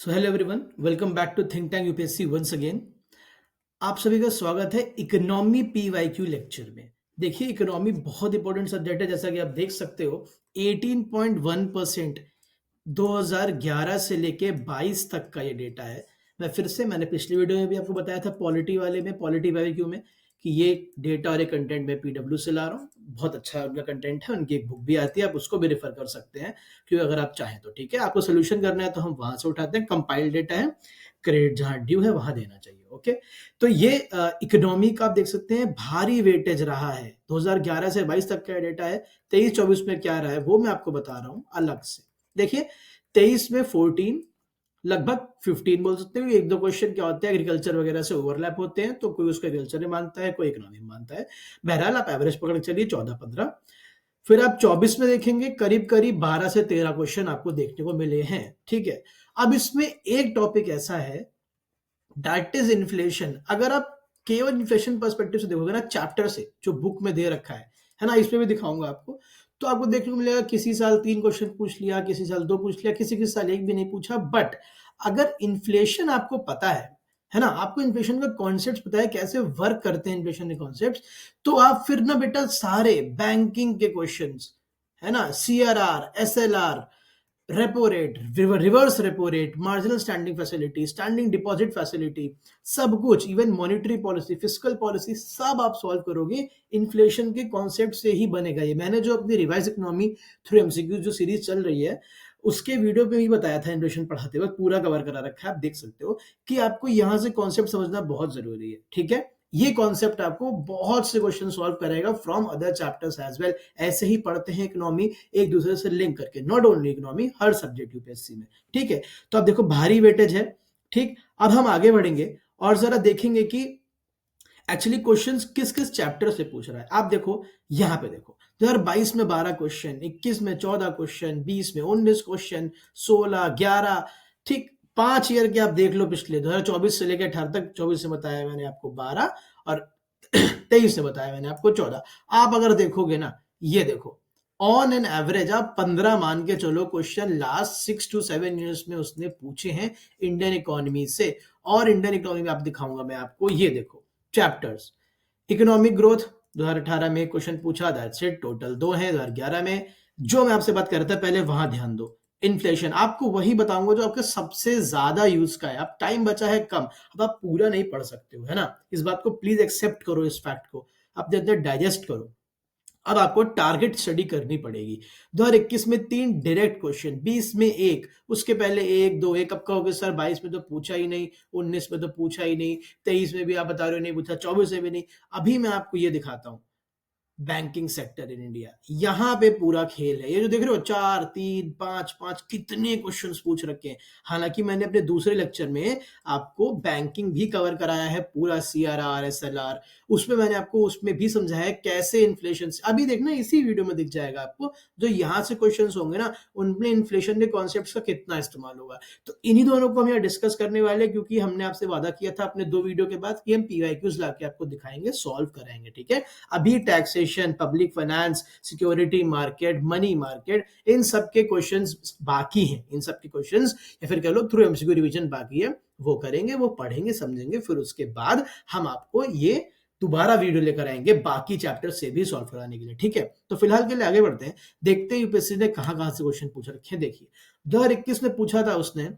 So hello everyone, welcome back to think tank UPSC once again. आप सभी का स्वागत है इकोनॉमी पीवाईक्यू लेक्चर में। देखिए, इकोनॉमी बहुत इंपॉर्टेंट सब्जेक्ट है। जैसा कि आप देख सकते हो 18.1% 2011 से लेके 22 तक का ये डेटा है। मैंने पिछली वीडियो में भी आपको बताया था पॉलिटी वाले में, पॉलिटी पीवाईक्यू में, कि ये डेटा और ये कंटेंट मैं पीडब्ल्यू से ला रहा हूँ। बहुत अच्छा उनका कंटेंट है, उनकी एक बुक भी आती है, आप उसको भी रेफर कर सकते हैं क्योंकि अगर आप चाहें तो। ठीक है, आपको सोल्यूशन करना है तो हम वहां से उठाते हैं। कंपाइल डेटा है, क्रेडिट जहां ड्यू है वहां देना चाहिए। ओके, तो ये इकोनॉमी का आप देख सकते हैं भारी वेटेज रहा है। 2011 से 22 तक का डेटा है। 23-24 में क्या रहा है वो मैं आपको बता रहा हूँ अलग से। देखिए, 23 में 14, लगभग 15 बोल सकते हो। एक दो क्वेश्चन क्या होते हैं, एग्रीकल्चर वगैरह से ओवरलैप होते हैं, तो कोई उसको एग्रीकल्चर में मानता है, कोई इकोनॉमी में मानता है। बहरहाल आप एवरेज पकड़ के चलिए 14-15। फिर आप 24 में देखेंगे करीब करीब 12 से 13 क्वेश्चन आपको देखने को मिले हैं। ठीक है, अब इसमें एक टॉपिक ऐसा है, दैट इज इन्फ्लेशन। अगर आप केवल इन्फ्लेशन पर्सपेक्टिव से देखोगे ना, चैप्टर से जो बुक में दे रखा है ना, इसमें भी दिखाऊंगा आपको, तो आपको देखने को मिलेगा किसी साल 3 क्वेश्चन पूछ लिया, किसी साल 2 पूछ लिया, किसी किसी साल एक भी नहीं पूछा। बट अगर इन्फ्लेशन आपको पता है ना, आपको इन्फ्लेशन का कॉन्सेप्ट पता है, कैसे वर्क करते हैं इन्फ्लेशन के कॉन्सेप्ट, तो आप फिर ना बेटा सारे बैंकिंग के क्वेश्चंस, है ना, CRR, SLR, repo rate, reverse repo rate, marginal standing facility, standing deposit facility, सब कुछ, even monetary policy, fiscal policy, सब आप सॉल्व करोगे। इन्फ्लेशन के कॉन्सेप्ट से ही बनेगा ये। मैंने जो अपनी रिवाइज इकोनॉमी थ्रू एमसीक्यू जो सीरीज चल रही है, उसके वीडियो पे भी बताया था, इन्फ्लेशन पढ़ाते वक्त पूरा कवर करा रखा है, आप देख सकते हो कि आपको यहां से कॉन्सेप्ट समझना बहुत जरूरी है। ठीक है, ये कॉन्सेप्ट आपको बहुत से क्वेश्चन सॉल्व करेगा from other chapters as well. ऐसे ही पढ़ते हैं इकोनॉमी एक दूसरे से लिंक करके, not only economy, her subject UPSC में। ठीक है, तो आप देखो भारी वेटेज है। ठीक, अब हम आगे बढ़ेंगे और जरा देखेंगे कि एक्चुअली क्वेश्चंस किस किस चैप्टर से पूछ रहा है। आप देखो, यहां पे देखो 2022 में 12 क्वेश्चन, 21 में 14 क्वेश्चन, 20 में 19 क्वेश्चन, 16, 11, ठीक, 5 ईयर के आप देख लो पिछले 2024 से लेकर 18 तक। 24 से बताया मैंने आपको 12 और 23 से बताया मैंने आपको 14। आप अगर देखोगे ना, ये देखो, ऑन एन एवरेज आप 15 मान के चलो क्वेश्चन लास्ट 6 to 7 ईयर्स में उसने पूछे हैं इंडियन इकोनॉमी से। और इंडियन इकोनॉमी में आप दिखाऊंगा मैं आपको, ये देखो चैप्टर्स। इकोनॉमिक ग्रोथ 2018 में क्वेश्चन पूछा, दैट्स इट, टोटल 2 है। 2011 में जो मैं आपसे बात कर रहा था पहले, वहां ध्यान दो। इन्फ्लेशन आपको वही बताऊंगा जो आपके सबसे ज्यादा यूज का है। अब टाइम बचा है कम, अब आप पूरा नहीं पढ़ सकते हो, है ना। इस बात को प्लीज एक्सेप्ट करो, इस फैक्ट को अपने अंदर डाइजेस्ट करो। अब आपको टारगेट स्टडी करनी पड़ेगी। 2021 में 3 डायरेक्ट क्वेश्चन, 20 में एक, उसके पहले एक दो, एक अब कहोगे सर 22 में तो पूछा ही नहीं, 19 में तो पूछा ही नहीं, 23 में भी आप बता रहे हो नहीं पूछा, 24 में भी नहीं। अभी मैं आपको ये दिखाता हूं, बैंकिंग सेक्टर इन इंडिया, यहां पे पूरा खेल है। ये जो देख रहे हो 4, 3, 5, 5, कितने क्वेश्चंस पूछ रखे हैं। हालांकि मैंने अपने दूसरे लेक्चर में आपको बैंकिंग भी कवर कराया है, पूरा सीआरआर, एसएलआर, उसमें मैंने आपको उसमें भी समझाया है कैसे इन्फ्लेशन से, अभी देखना इसी वीडियो में दिख जाएगा आपको, जो यहाँ से क्वेश्चंस होंगे ना, उनमें इन्फ्लेशन के कॉन्सेप्ट का कितना इस्तेमाल होगा। तो इन्हीं दोनों को हम यहाँ डिस्कस करने वाले हैं, क्योंकि हमने आपसे वादा किया था अपने 2 वीडियो के बाद कि हम पीवाईक्यूज लाके आपको दिखाएंगे, सॉल्व कराएंगे। ठीक है, अभी taxation, public finance, security market, money market, इन सब के क्वेश्चंस बाकी हैं। इन सब के क्वेश्चंस, या फिर कह लो थ्रू एमसीक्यू रिवीजन बाकी है, वो करेंगे, वो पढ़ेंगे, समझेंगे। फिर उसके बाद हम आपको ये दोबारा वीडियो लेकर आएंगे बाकी चैप्टर से भी सॉल्व कराने के लिए। ठीक है, तो फिलहाल के लिए आगे बढ़ते हैं, देखते हैं यूपीएससी ने कहां कहां से क्वेश्चन पूछ रखे हैं। देखिए 2021 में पूछा था उसने,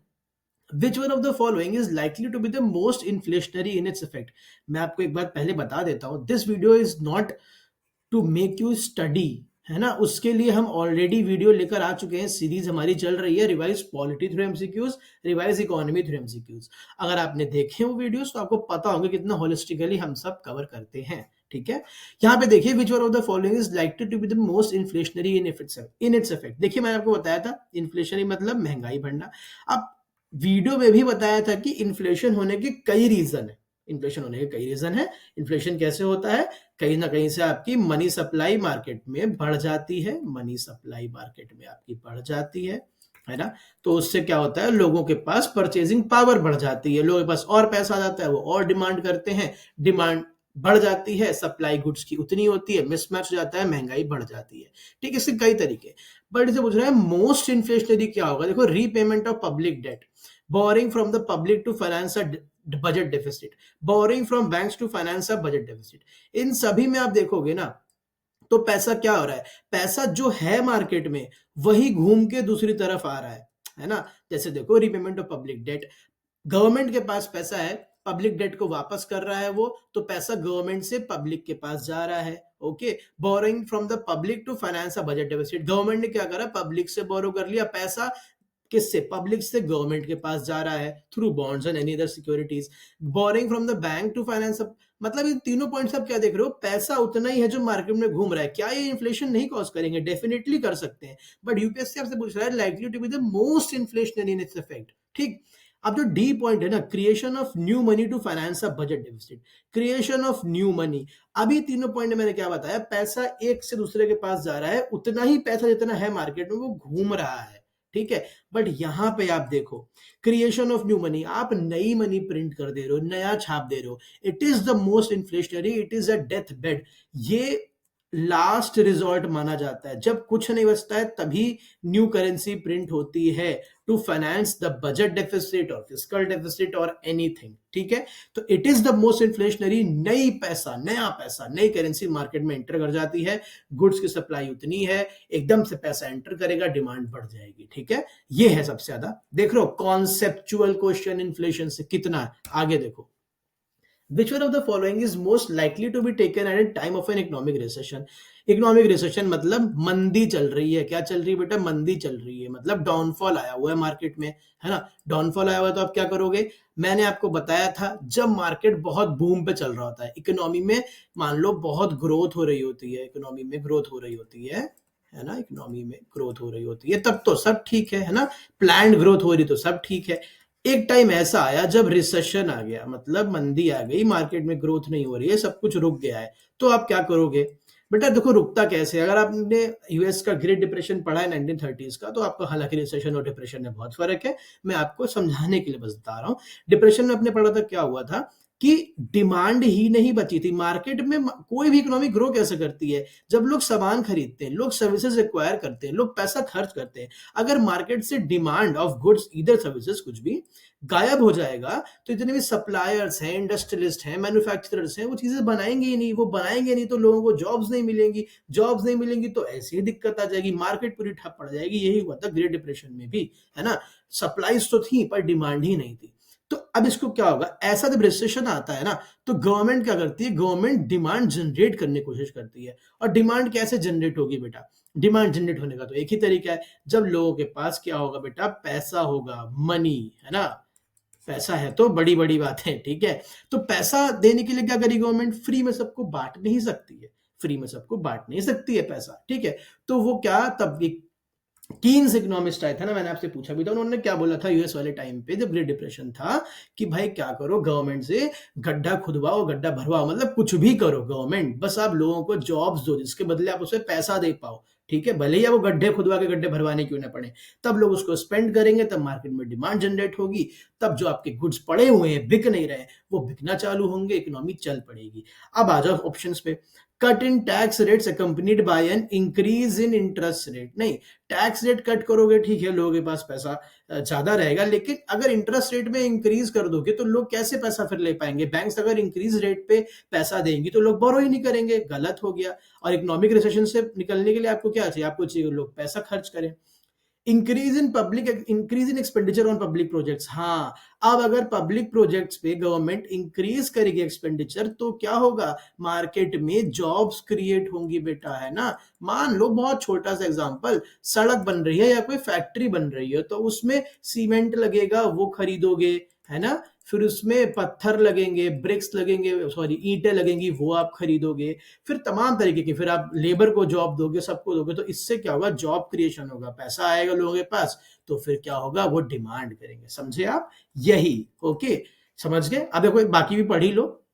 Which one of the following is likely to be the most inflationary in its effect? मैं आपको एक बात पहले बता देता हूं, this video is not to make you study, है ना। उसके लिए हम ऑलरेडी वीडियो लेकर आ चुके हैं, सीरीज हमारी चल रही है, revise polity through MCQs, revise economy through MCQs. अगर आपने देखे वो वीडियोस तो आपको पता होगा कितना होलिस्टिकली हम सब कवर करते हैं। ठीक है, यहाँ पे देखिए, which one of the following is likely to be the most inflationary in its effect. देखिए, मैंने आपको बताया था इन्फ्लेशनरी मतलब महंगाई बढ़ना। अब वीडियो में भी बताया था कि इन्फ्लेशन होने के कई रीजन है। इन्फ्लेशन होने के कई रीजन है। इन्फ्लेशन कैसे होता है, कहीं ना कहीं से आपकी मनी सप्लाई मार्केट में बढ़ जाती है, मनी सप्लाई मार्केट में आपकी बढ़ जाती है ना। तो उससे क्या होता है, लोगों के पास परचेजिंग पावर बढ़ जाती है, लोगों के पास और पैसा आ जाता है, वो और डिमांड करते हैं, डिमांड बढ़ जाती है, सप्लाई गुड्स की उतनी होती है, मिसमैच हो जाता है, महंगाई बढ़ जाती है। ठीक है, इसके कई तरीके। बट इसे पूछ रहा है मोस्ट इन्फ्लेशनरी क्या होगा? देखो, repayment of public debt, borrowing from the public to finance a budget deficit, borrowing from banks to finance a budget deficit. इन सभी में आप देखोगे ना, तो पैसा क्या हो रहा है? पैसा जो है मार्केट में वही घूम के दूसरी तरफ आ रहा है ना? जैसे देखो, repayment of public date, government के पास पैसा है, पब्लिक डेट को वापस कर रहा है वो, तो पैसा गवर्नमेंट से पब्लिक के पास जा रहा है। Okay, borrowing from the public to finance a budget deficit, government ने क्या करा? पब्लिक से बोरो कर लिया पैसा, किससे? पब्लिक से गवर्नमेंट के पास जा रहा है through bonds and any other securities. Borrowing from the bank to finance, मतलब इन तीनों पॉइंट्स आप क्या देख रहे हो? पैसा उतना ही है जो मार्केट में घूम रहा है। क्या ये इन्फ्लेशन नहीं कॉज करेंगे? डेफिनेटली कर सकते हैं, बट यूपीएससी आपसे पूछ रहा है likely to be the most inflationary in its effect. ठीक, अब जो डी पॉइंट है ना, creation of new money to finance a budget deficit, creation of new money, अभी तीनों पॉइंट में मैंने क्या बताया? पैसा एक से दूसरे के पास जा रहा है, उतना ही पैसा जितना है मार्केट में वो घूम रहा है। ठीक है, बट यहां पे आप देखो, क्रिएशन ऑफ न्यू मनी, आप नई मनी प्रिंट कर दे रहे हो, नया छाप दे रहे हो, it is the most inflationary, it is a death bed. ये लास्ट रिजॉर्ट माना जाता है, जब कुछ नहीं बचता है तभी न्यू करेंसी प्रिंट होती है to finance the budget deficit और फिस्कल डेफिसिट और एनीथिंग। ठीक है, तो it is the most inflationary, नई पैसा, नया पैसा, नई करेंसी मार्केट में एंटर कर जाती है, गुड्स की सप्लाई उतनी है, एकदम से पैसा एंटर करेगा, डिमांड बढ़ जाएगी। ठीक है, ये है सबसे ज्यादा, देख रहे हो कॉन्सेप्चुअल क्वेश्चन इन्फ्लेशन से कितना है। आगे देखो, which one of the following is most likely to be taken at a time of an economic recession? Economic recession मतलब मंदी चल रही है। क्या चल रही है बेटा? मंदी चल रही है, मतलब डाउनफॉल आया हुआ है मार्केट में, है ना? डाउनफॉल आया हुआ है तो आप क्या करोगे? मैंने आपको बताया था, जब मार्केट बहुत बूम पे चल रहा होता है इकोनॉमी में, मान लो बहुत ग्रोथ हो रही होती है, इकोनॉमी में ग्रोथ हो रही होती है ना, इकोनॉमी में ग्रोथ हो रही होती है, तब तो सब ठीक है ना? प्लान्ड ग्रोथ हो रही तो सब ठीक है। एक टाइम ऐसा आया जब रिसेशन आ गया, मतलब मंदी आ गई, मार्केट में ग्रोथ नहीं हो रही है, सब कुछ रुक गया है, तो आप क्या करोगे? बेटा देखो, रुकता कैसे? अगर आपने यूएस का ग्रेट डिप्रेशन पढ़ा है 1930s का, तो आपको, हालांकि रिसेशन और डिप्रेशन में बहुत फर्क है, मैं आपको समझाने के लिए बस बता रहा हूँ। डिप्रेशन में अपने पढ़ा था, क्या हुआ था कि डिमांड ही नहीं बची थी मार्केट में। कोई भी इकोनॉमी ग्रो कैसे करती है? जब लोग सामान खरीदते हैं, लोग सर्विसेज एक्वायर करते हैं, लोग पैसा खर्च करते हैं। अगर मार्केट से डिमांड ऑफ गुड्स, इधर सर्विसेज, कुछ भी गायब हो जाएगा, तो इतने भी सप्लायर्स हैं, इंडस्ट्रियलिस्ट हैं, मैन्युफैक्चरर्स हैं, वो चीजें बनाएंगे ही नहीं। वो बनाएंगे नहीं तो लोगों को जॉब्स नहीं मिलेंगी, जॉब्स नहीं मिलेंगी तो ऐसी ही दिक्कत आ जाएगी, मार्केट पूरी ठप पड़ जाएगी। यही हुआ था ग्रेट डिप्रेशन में भी, है ना? सप्लाईज तो थी पर डिमांड ही नहीं थी। तो अब इसको क्या होगा? ऐसा जब रिसेशन आता है ना, तो गवर्नमेंट क्या करती है? गवर्नमेंट डिमांड जनरेट करने की कोशिश करती है। और डिमांड कैसे जनरेट होगी बेटा? डिमांड जनरेट होने का तो एक ही तरीका है, जब लोगों के पास क्या होगा बेटा? पैसा होगा, मनी, है ना? पैसा है तो बड़ी बड़ी बात है। ठीक है, तो पैसा देने के लिए क्या करी गवर्नमेंट? फ्री में सबको बांट नहीं सकती है, फ्री में सबको बांट नहीं सकती है पैसा। ठीक है, तो वो क्या, तब एक कीन्स इकोनॉमिस्ट आए थे ना, मैंने आपसे पूछा भी था, उन्होंने क्या बोला था यूएस वाले टाइम पे जब ग्रेट डिप्रेशन था, कि भाई क्या करो, गवर्नमेंट से गड्ढा खुदवाओ, गड्ढा भरवाओ, मतलब कुछ भी करो गवर्नमेंट, बस आप लोगों को जॉब्स दो जिसके बदले आप उसे पैसा दे पाओ। ठीक है, भले ही वो गड्ढे खुदवा के गड्ढे भरवाने क्यों ना पड़े, तब लोग उसको स्पेंड करेंगे, तब मार्केट में डिमांड जनरेट होगी, तब जो आपके गुड्स पड़े हुए हैं, बिक नहीं रहे, वो बिकना चालू होंगे, इकोनॉमी चल पड़ेगी। अब आ जाओ ऑप्शंस पे। Cut in tax rates accompanied bye an increase in interest rate. नहीं, टैक्स रेट कट करोगे ठीक है, लोगों के पास पैसा ज्यादा रहेगा, लेकिन अगर इंटरेस्ट रेट में इंक्रीज कर दोगे तो लोग कैसे पैसा फिर ले पाएंगे? बैंक्स अगर इंक्रीज रेट पे पैसा देंगी तो लोग बोरो ही नहीं करेंगे, गलत हो गया। और इकोनॉमिक रिसेशन से निकलने के लिए आपको क्या चाहिए? आपको चाहिए लोग पैसा खर्च करें। Increase in expenditure on public projects. हाँ, अब अगर पब्लिक प्रोजेक्ट्स पे गवर्नमेंट इंक्रीज करेगी एक्सपेंडिचर, तो क्या होगा? मार्केट में जॉब्स क्रिएट होंगी बेटा, है ना? मान लो बहुत छोटा सा एग्जांपल, सड़क बन रही है या कोई फैक्ट्री बन रही है, तो उसमें सीमेंट लगेगा, वो खरीदोगे, है ना? फिर उसमें पत्थर लगेंगे, ब्रिक्स लगेंगे, सॉरी ईंटें लगेंगी, वो आप खरीदोगे, फिर तमाम तरीके की, फिर आप लेबर को जॉब दोगे, सबको दोगे, तो इससे क्या होगा? जॉब क्रिएशन होगा, पैसा आएगा लोगों के पास, तो फिर क्या होगा? वो डिमांड करेंगे। समझे आप? यही। ओके, समझ गए? अब देखो बाकी भी पढ़ ही लो।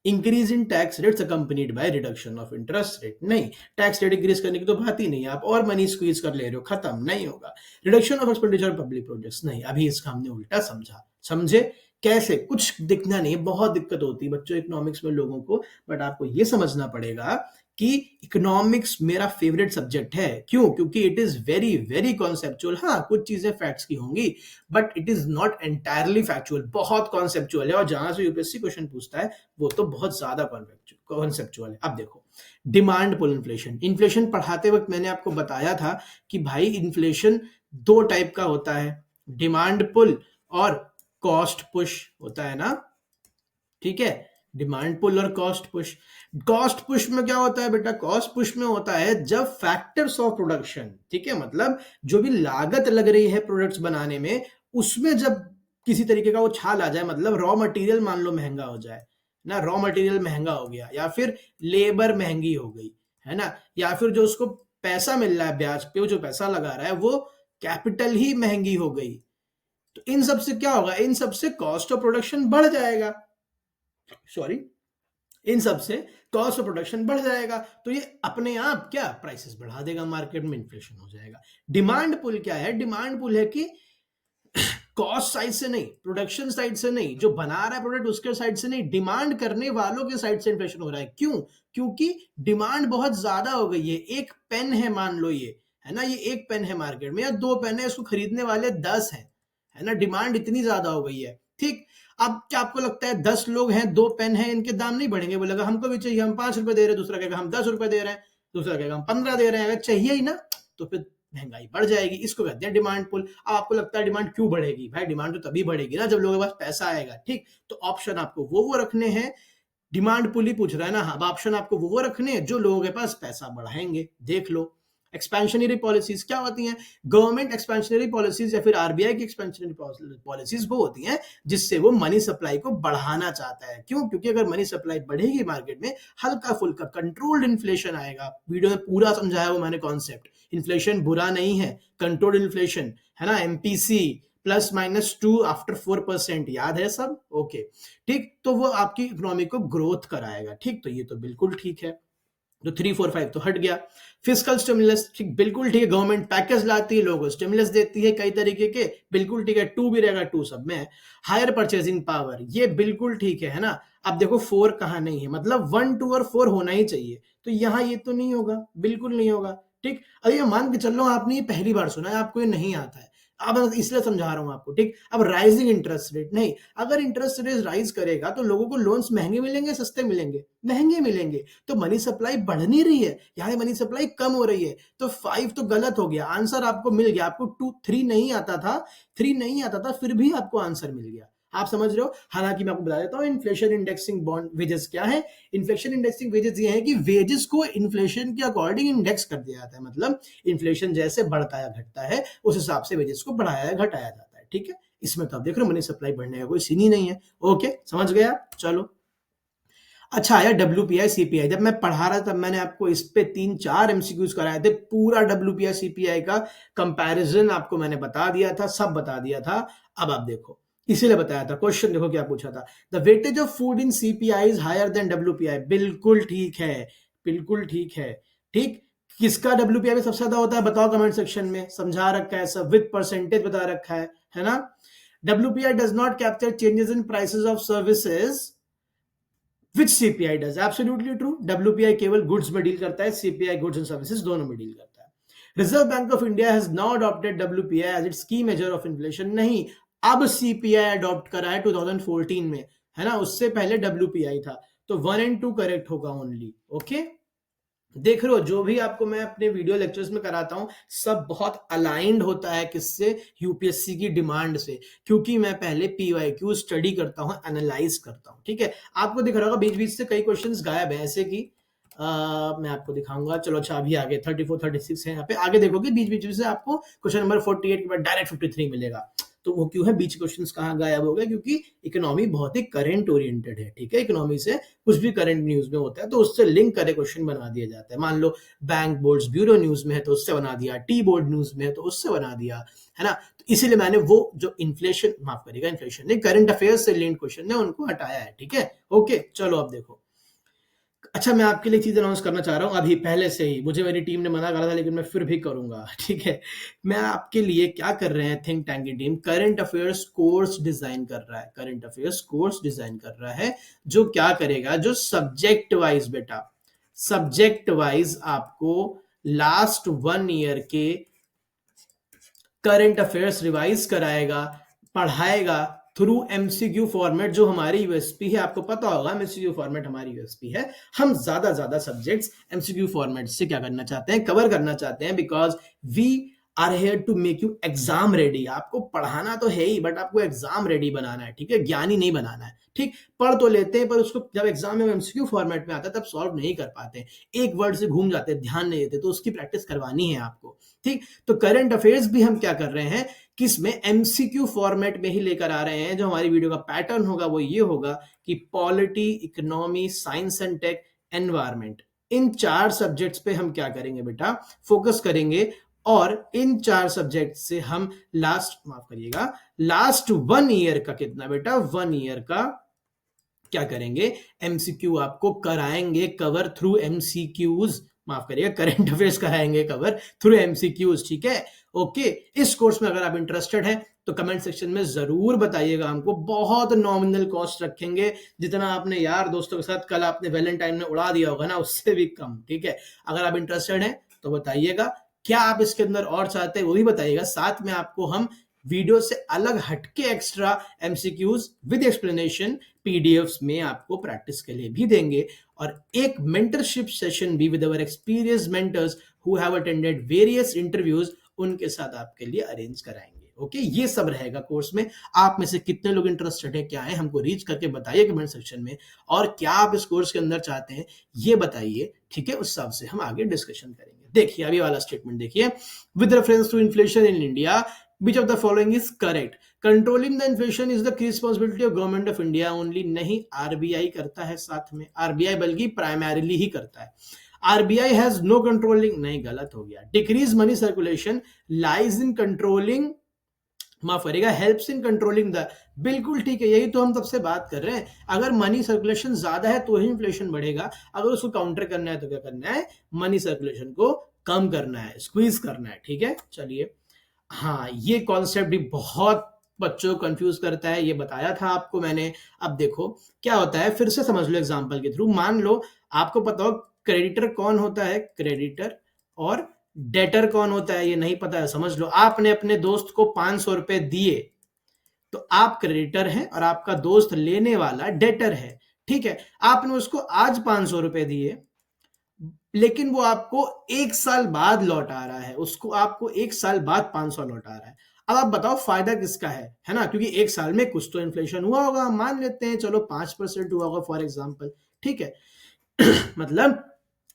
Increase in tax rates accompanied by reduction of interest rate. नहीं, टैक्स रेट इंक्रीज करने की तो बात ही नहीं है, आप और मनी स्क्वीज कर ले रहे हो, खत्म, नहीं होगा। Reduction of expenditure public projects, नहीं, अभी इसका हमने उल्टा समझा। समझे? कैसे, कुछ दिखना नहीं है, बहुत दिक्कत होती है बच्चों इकोनॉमिक्स में लोगों को, बट आपको ये समझना पड़ेगा कि इकोनॉमिक्स मेरा फेवरेट सब्जेक्ट है। क्यों? क्योंकि it is very very conceptual. हाँ, कुछ चीजें फैक्ट्स की होंगी, but it is not entirely factual, बहुत कॉन्सेप्चुअल है, और जहां से यूपीएससी क्वेश्चन पूछता है वो तो बहुत ज्यादा कॉन्सेप्चुअल है। अब देखो, डिमांड पुल इन्फ्लेशन। इन्फ्लेशन पढ़ाते वक्त मैंने आपको बताया था कि भाई इन्फ्लेशन दो टाइप का होता है, डिमांड पुल और कॉस्ट पुश होता है ना, ठीक है। डिमांड पुल और कॉस्ट पुश। कॉस्ट पुश में क्या होता है बेटा? कॉस्ट पुश में होता है जब फैक्टर्स ऑफ प्रोडक्शन, ठीक है, मतलब जो भी लागत लग रही है प्रोडक्ट्स बनाने में, उसमें जब किसी तरीके का उछाल आ जाए, मतलब रॉ मटेरियल मान लो महंगा हो जाए ना, रॉ मटेरियल महंगा हो गया, या फिर लेबर महंगी हो गई, है ना, या फिर जो उसको पैसा मिल रहा है ब्याज पे, जो पैसा लगा रहा है वो कैपिटल ही महंगी हो गई, तो इन सब से क्या होगा? इन सब से कॉस्ट ऑफ प्रोडक्शन बढ़ जाएगा, सॉरी, इन सब से कॉस्ट ऑफ प्रोडक्शन बढ़ जाएगा, तो ये अपने आप क्या प्राइसेस बढ़ा देगा, मार्केट में इन्फ्लेशन हो जाएगा। डिमांड पुल क्या है? डिमांड पुल है कि कॉस्ट साइड से नहीं, प्रोडक्शन साइड से नहीं, जो बना रहा है प्रोडक्ट उसके साइड से नहीं, डिमांड करने वालों के साइड से इन्फ्लेशन हो रहा है। क्यों? क्योंकि डिमांड बहुत ज्यादा हो गई है। एक पेन है, मान लो ये है ना, ये एक पेन है मार्केट में, या दो पेन है, इसको खरीदने वाले 10 है ना, डिमांड इतनी ज्यादा हो गई है, ठीक। अब क्या आपको लगता है 10 लोग हैं, दो पेन है, इनके दाम नहीं बढ़ेंगे? बोलेगा हमको भी चाहिए, हम 5 रुपए दे रहे हैं, दूसरा कहेगा हम 10 रुपए दे रहे हैं, दूसरा कहेगा हम 15 दे रहे हैं, अगर चाहिए ही ना तो फिर महंगाई बढ़ जाएगी। इसको कहते हैं डिमांड पुल। अब आपको लगता है डिमांड क्यों बढ़ेगी? भाई डिमांड तो तभी बढ़ेगी ना जब लोगों के पास पैसा आएगा, ठीक। तो ऑप्शन आपको वो रखने हैं, डिमांड पुल ही पूछ रहा है ना, हाँ, अब ऑप्शन आपको वो रखने हैं जो लोगों के पास पैसा बढ़ाएंगे। देख लो, एक्सपेंशनरी पॉलिसीज क्या होती हैं? गवर्नमेंट एक्सपेंशनरी पॉलिसीज या फिर आरबीआई की एक्सपेंशनरी पॉलिसीज वो होती हैं जिससे वो मनी सप्लाई को बढ़ाना चाहता है। क्यों? क्योंकि अगर मनी सप्लाई बढ़ेगी मार्केट में, हल्का फुल्का कंट्रोल्ड इन्फ्लेशन आएगा। वीडियो में पूरा समझाया वो मैंने कॉन्सेप्ट। इन्फ्लेशन बुरा नहीं है, कंट्रोल्ड इन्फ्लेशन है ना, एमपीसी +-2 आफ्टर 4%, याद है सब? ओके, ठीक। तो वो आपकी इकोनॉमी को ग्रोथ कराएगा, ठीक। तो ये तो बिल्कुल ठीक है, तो 3, 4, 5 तो हट गया। फिस्कल स्टिमुलस, ठीक, बिल्कुल ठीक है, गवर्नमेंट पैकेज लाती है, लोगों को स्टिमुलस देती है कई तरीके के, बिल्कुल ठीक है। 2 भी रहेगा, 2 सब में। हायर परचेजिंग पावर, ये बिल्कुल ठीक है ना। अब देखो 4 कहाँ नहीं है, मतलब 1, 2 और 4 होना ही चाहिए, तो यहाँ ये तो नहीं होगा, बिल्कुल नहीं होगा, ठीक। अब ये मान के चल रहा हूं आपने ये पहली बार सुना है, आपको ये नहीं आता है, अब इसलिए समझा रहा हूं आपको, ठीक। अब राइजिंग इंटरेस्ट रेट नहीं, अगर इंटरेस्ट रेट राइज करेगा तो लोगों को लोन्स महंगे मिलेंगे, सस्ते मिलेंगे? महंगे मिलेंगे। तो मनी सप्लाई बढ़ नहीं रही है, यहाँ मनी सप्लाई कम हो रही है, तो 5 तो गलत हो गया, आंसर आपको मिल गया। आपको 2, 3 नहीं आता था, 3 नहीं आता था, फिर भी आपको आंसर मिल गया। आप समझ रहे हो? हालांकि मैं आपको बता देता हूं इन्फ्लेशन इंडेक्सिंग बॉन्ड वेजेस क्या है। इन्फ्लेशन इंडेक्सिंग वेजेस ये है कि वेजेस को इन्फ्लेशन के अकॉर्डिंग इंडेक्स कर दिया जाता है, मतलब इन्फ्लेशन जैसे बढ़ता है घटता है उस हिसाब से वेजेस को बढ़ाया घटाया जाता है, ठीक है। इसमें तो आप देख रहे हो मनी सप्लाई बढ़ने का कोई सीन ही नहीं है। ओके, समझ गया? चलो, अच्छा आया WPI CPI। जब मैं पढ़ा रहा तब मैंने आपको इस पे 3-4 MCQs कराए थे, पूरा WPI CPI का कंपैरिजन आपको मैंने बता दिया था, सब बता दिया था। अब आप देखो, इसीलिए बताया था, क्वेश्चन देखो क्या पूछा था, the weightage of food in CPI is higher than WPI। बिल्कुल ठीक है, बिल्कुल ठीक है, ठीक। किसका WPI में सबसे ज्यादा होता है बताओ कमेंट सेक्शन में, समझा रखा है सब, विद परसेंटेज बता रखा है ना। WPI does not capture changes in prices of services which CPI does, absolutely true. WPI केवल गुड्स में डील करता है, CPI गुड्स एंड सर्विसेज दोनों में डील करता है। Reserve Bank of India has now adopted WPI as its key measure of inflation. नहीं, अब CPI अडॉप्ट करा है 2014 में, है ना, उससे पहले WPI था, तो 1 and 2 करेक्ट होगा ओनली। ओके, देख रहे हो जो भी आपको मैं अपने वीडियो लेक्चर्स में कराता हूं सब बहुत अलाइंड होता है, किससे? यूपीएससी की डिमांड से, क्योंकि मैं पहले PYQ स्टडी करता हूं, एनालाइज करता हूं, ठीक है। आपको दिख रहा होगा बीच बीच से कई क्वेश्चंस गायब है, ऐसे कि मैं आपको दिखाऊंगा। चलो अच्छा, अभी आगे 34, 36 है यहाँ पे, आगे देखोगे बीच बीच से आपको क्वेश्चन नंबर 48 के बाद डायरेक्ट 53 मिलेगा। तो वो क्यों है, बीच क्वेश्चंस कहाँ गायब हो गए? क्योंकि इकोनॉमी बहुत ही करंट ओरिएंटेड है, ठीक है। इकोनॉमी से कुछ भी करंट न्यूज में होता है तो उससे लिंक करे क्वेश्चन बना दिया जाता है। मान लो बैंक बोर्ड्स ब्यूरो न्यूज में है तो उससे बना दिया, टी बोर्ड न्यूज में है तो उससे बना दिया, है ना। तो इसीलिए मैंने वो जो इन्फ्लेशन, माफ करिएगा इन्फ्लेशन नहीं, करंट अफेयर्स से लिंक क्वेश्चन है उनको हटाया है, ठीक है। ओके, चलो अब देखो, अच्छा, मैं आपके लिए चीज़ अनाउंस करना चाह रहा हूँ अभी पहले से ही, मुझे मेरी टीम ने मना करा था लेकिन मैं फिर भी करूँगा, ठीक है? मैं आपके लिए क्या कर रहे हैं थिंक टैंक की team, current affairs course design कर रहा है, करंट अफेयर्स कोर्स डिज़ाइन कर रहा है, जो क्या करेगा, जो सब्जेक्ट वाइज़ बेटा, सब्जेक्ट वाइज़ आपको लास्ट 1 ईयर के करंट अफेयर्स रिवाइज कराएगा, पढ़ाएगा थ्रू एमसीक्यू फॉर्मेट, जो हमारी यूएसपी है। आपको पता होगा एमसीक्यू फॉर्मेट हमारी यूएसपी है। हम ज्यादा सब्जेक्ट्स एमसीक्यू फॉर्मेट से क्या करना चाहते हैं, कवर करना चाहते हैं, because we are here to make you exam ready. आपको पढ़ाना तो है ही, बट आपको एग्जाम रेडी बनाना है, ठीक है, ज्ञानी नहीं बनाना है। ठीक, पढ़ तो लेते हैं पर उसको जब एग्जाम में एमसीक्यू फॉर्मेट में आता है तब सॉल्व नहीं कर पाते, एक वर्ड से घूम जाते, ध्यान नहीं देते, तो उसकी प्रैक्टिस करवानी है आपको। ठीक, तो करंट अफेयर्स भी हम क्या कर रहे हैं, किसमें, एमसीक्यू फॉर्मेट में ही लेकर आ रहे हैं। जो हमारी वीडियो का पैटर्न होगा वो ये होगा कि polity, economy, science and tech, environment, इन 4 सब्जेक्ट्स पे हम क्या करेंगे बेटा, फोकस करेंगे। और इन 4 सब्जेक्ट से हम माफ करिएगा, लास्ट 1 ईयर का कितना बेटा, 1 ईयर का क्या करेंगे, एमसीक्यू आपको कराएंगे कवर थ्रू एमसीक्यूज, माफ करिएगा, करंट अफेयर्स कराएंगे कवर थ्रू एमसीक्यूज, ठीक है। ओके, इस कोर्स में अगर आप इंटरेस्टेड हैं तो कमेंट सेक्शन में जरूर बताइएगा हमको। बहुत नॉमिनल कॉस्ट रखेंगे, जितना आपने यार दोस्तों के साथ कल आपने वैलेंटाइन में उड़ा दिया होगा ना, उससे भी कम, ठीक है। अगर आप इंटरेस्टेड हैं तो बताइएगा, क्या आप इसके अंदर और चाहते हैं वो भी बताइएगा। साथ में आपको हम वीडियो से अलग हटके extra MCQs with explanation PDFs में आपको प्रैक्टिस के लिए भी देंगे, और एक मेंटरशिप सेशन भी with our experience mentors who have attended various interviews, उनके साथ आपके लिए अरेंज कराएंगे। ओके, ये सब रहेगा कोर्स में। आप में से कितने लोग इंटरेस्टेड है, क्या है, हमको रीच करके बताइए कमेंट सेक्शन में, और क्या आप इस कोर्स के अंदर चाहते हैं ये बताइए, ठीक है। उस हिसाब से हम आगे डिस्कशन करेंगे। देखिए अभी वाला स्टेटमेंट देखिए, with reference to inflation in India, which of the following is correct? Controlling the inflation is the key responsibility of government of India only। नहीं, आरबीआई करता है साथ में, आरबीआई बल्कि प्राइमरीली ही करता है। आरबीआई हैज नो कंट्रोलिंग, नहीं, गलत हो गया। Decrease money circulation lies in controlling, माफ करिएगा, हेल्प्स इन कंट्रोलिंग द, बिल्कुल ठीक है, यही तो हम तब से बात कर रहे हैं। अगर मनी सर्कुलेशन ज्यादा है तो ही इन्फ्लेशन बढ़ेगा, अगर उसको काउंटर करना है तो क्या करना है, मनी सर्कुलेशन को कम करना है, स्क्वीज करना है, ठीक है। चलिए, हाँ, ये कॉन्सेप्ट भी बहुत बच्चों को कंफ्यूज करता है, ये बताया था आपको मैंने। अब देखो क्या होता है, फिर से समझ लो एग्जांपल के थ्रू। मान लो आपको पता हो क्रेडिटर कौन होता है, क्रेडिटर, और डेटर कौन होता है ये नहीं पता है, समझ लो आपने अपने दोस्त को 500 रुपए दिए तो आप क्रेडिटर हैं और आपका दोस्त लेने वाला डेटर है, ठीक है। आपने उसको आज 500 रुपए दिए, लेकिन वो आपको 1 साल बाद लौट आ रहा है, उसको आपको 1 साल बाद 500 लौट आ रहा है। अब आप बताओ फायदा किसका है ना, क्योंकि 1 साल में कुछ तो इन्फ्लेशन हुआ होगा, मान लेते हैं चलो 5% हुआ होगा फॉर एग्जांपल, ठीक है। मतलब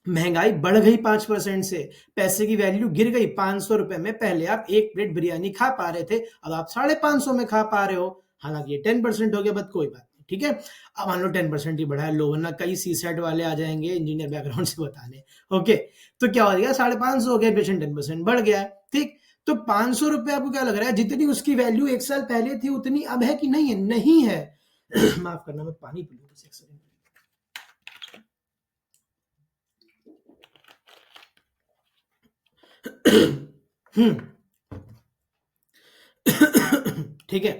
महंगाई बढ़ गई 5% से, पैसे की वैल्यू गिर गई। 500 रुपए में पहले आप एक प्लेट बिरयानी खा पा रहे थे, अब आप 550 में खा पा रहे हो। हालांकि ये 10% हो गया, बट कोई बात नहीं, ठीक है। अब मान लो 10% ही बढ़ा है, लो, वरना कई सी सेट वाले आ जाएंगे इंजीनियर बैकग्राउंड से बताने। ओके, तो क्या हो गया, 550 हो गया, इन्फ्लेशन 10% बढ़ गया है, ठीक। तो 500 रुपए आपको क्या लग रहा है, जितनी उसकी वैल्यू 1 साल पहले थी उतनी अब है कि नहीं है, नहीं है। माफ करना, मैं पानी पी लूं बस 1 सेकंड। ठीक है।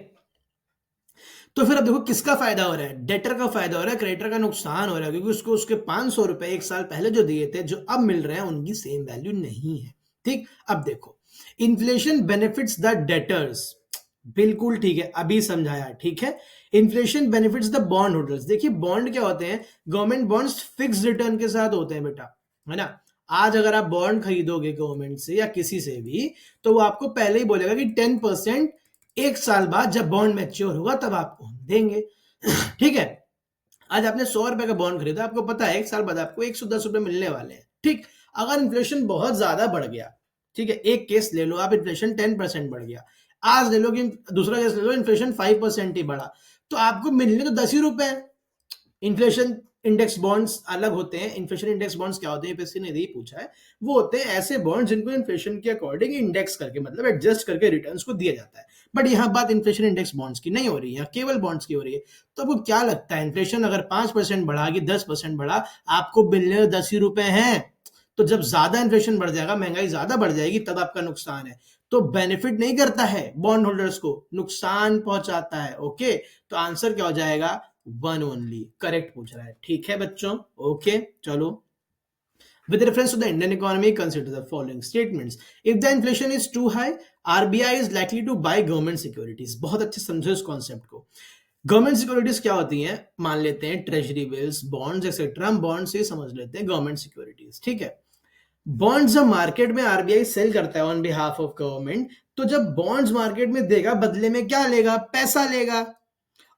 तो फिर अब देखो किसका फायदा हो रहा है, डेटर का फायदा हो रहा है, क्रेडिटर का नुकसान हो रहा है, क्योंकि उसको उसके 500 रुपए 1 साल पहले जो दिए थे, जो अब मिल रहे हैं, उनकी सेम वैल्यू नहीं है, ठीक। अब देखो, इन्फ्लेशन बेनिफिट्स द डेटर्स, बिल्कुल ठीक है, अभी समझाया, ठीक है। Inflation benefits the bond holders. देखिए बॉन्ड क्या होते हैं, गवर्नमेंट बॉन्ड्स फिक्स रिटर्न के साथ होते हैं बेटा, है ना। आज अगर आप बॉन्ड खरीदोगे गवर्नमेंट से या किसी से भी, तो वो आपको पहले ही बोलेगा कि 10% 1 साल बाद जब बॉन्ड मैच्योर होगा तब आपको देंगे, ठीक है। आज आपने 100 रुपए का बॉन्ड खरीदा, आपको पता है 1 साल बाद आपको 110 रुपए मिलने वाले हैं, ठीक। अगर इन्फ्लेशन बहुत ज्यादा बढ़ गया, ठीक है, एक केस ले लो आप, इन्फ्लेशन 10% बढ़ गया, आज ले लो कि दूसरा केस ले लो, इन्फ्लेशन 5% ही बढ़ा, तो आपको मिलने तो 10 ही रुपए। इन्फ्लेशन इंडेक्स बॉन्ड्स अलग होते हैं। इन्फ्लेशन इंडेक्स बॉन्ड्स क्या होते हैं, यूपीएससी ने यही पूछा है। वो होते हैं ऐसे बॉन्ड जिनको इन्फ्लेशन के अकॉर्डिंग इंडेक्स करके, मतलब एडजस्ट करके रिटर्न्स को दिया जाता है। बट यहाँ बात इन्फ्लेशन इंडेक्स बॉन्ड्स की नहीं हो रही है, केवल बॉन्ड्स की हो रही है। तो आपको क्या लगता है, इन्फ्लेशन अगर 5% बढ़ा कि 10% बढ़ा, आपको मिलने 10 ही रुपए हैं। तो जब ज्यादा इन्फ्लेशन बढ़ जाएगा, महंगाई ज्यादा बढ़ जाएगी, तब आपका नुकसान है। तो बेनिफिट नहीं करता है बॉन्ड होल्डर्स को, नुकसान पहुंचाता है। ओके, तो आंसर क्या हो जाएगा, 1 ओनली। करेक्ट पूछ रहा है, ठीक है बच्चों। ओके चलो, with reference to the Indian economy, consider the following statements. If the inflation is too high, RBI is likely to buy government securities. बहुत अच्छे समझो इस कॉन्सेप्ट को। गवर्नमेंट सिक्योरिटीज क्या होती हैं, मान लेते हैं ट्रेजरी बिल्स, बॉन्ड्स एक्सेट्रा। हम बॉन्ड से समझ लेते हैं गवर्नमेंट सिक्योरिटीज, ठीक है। बॉन्ड्स जब मार्केट में आरबीआई सेल करता है ऑन बिहाफ ऑफ गवर्नमेंट, तो जब बॉन्ड्स मार्केट में देगा, बदले में क्या लेगा, पैसा लेगा।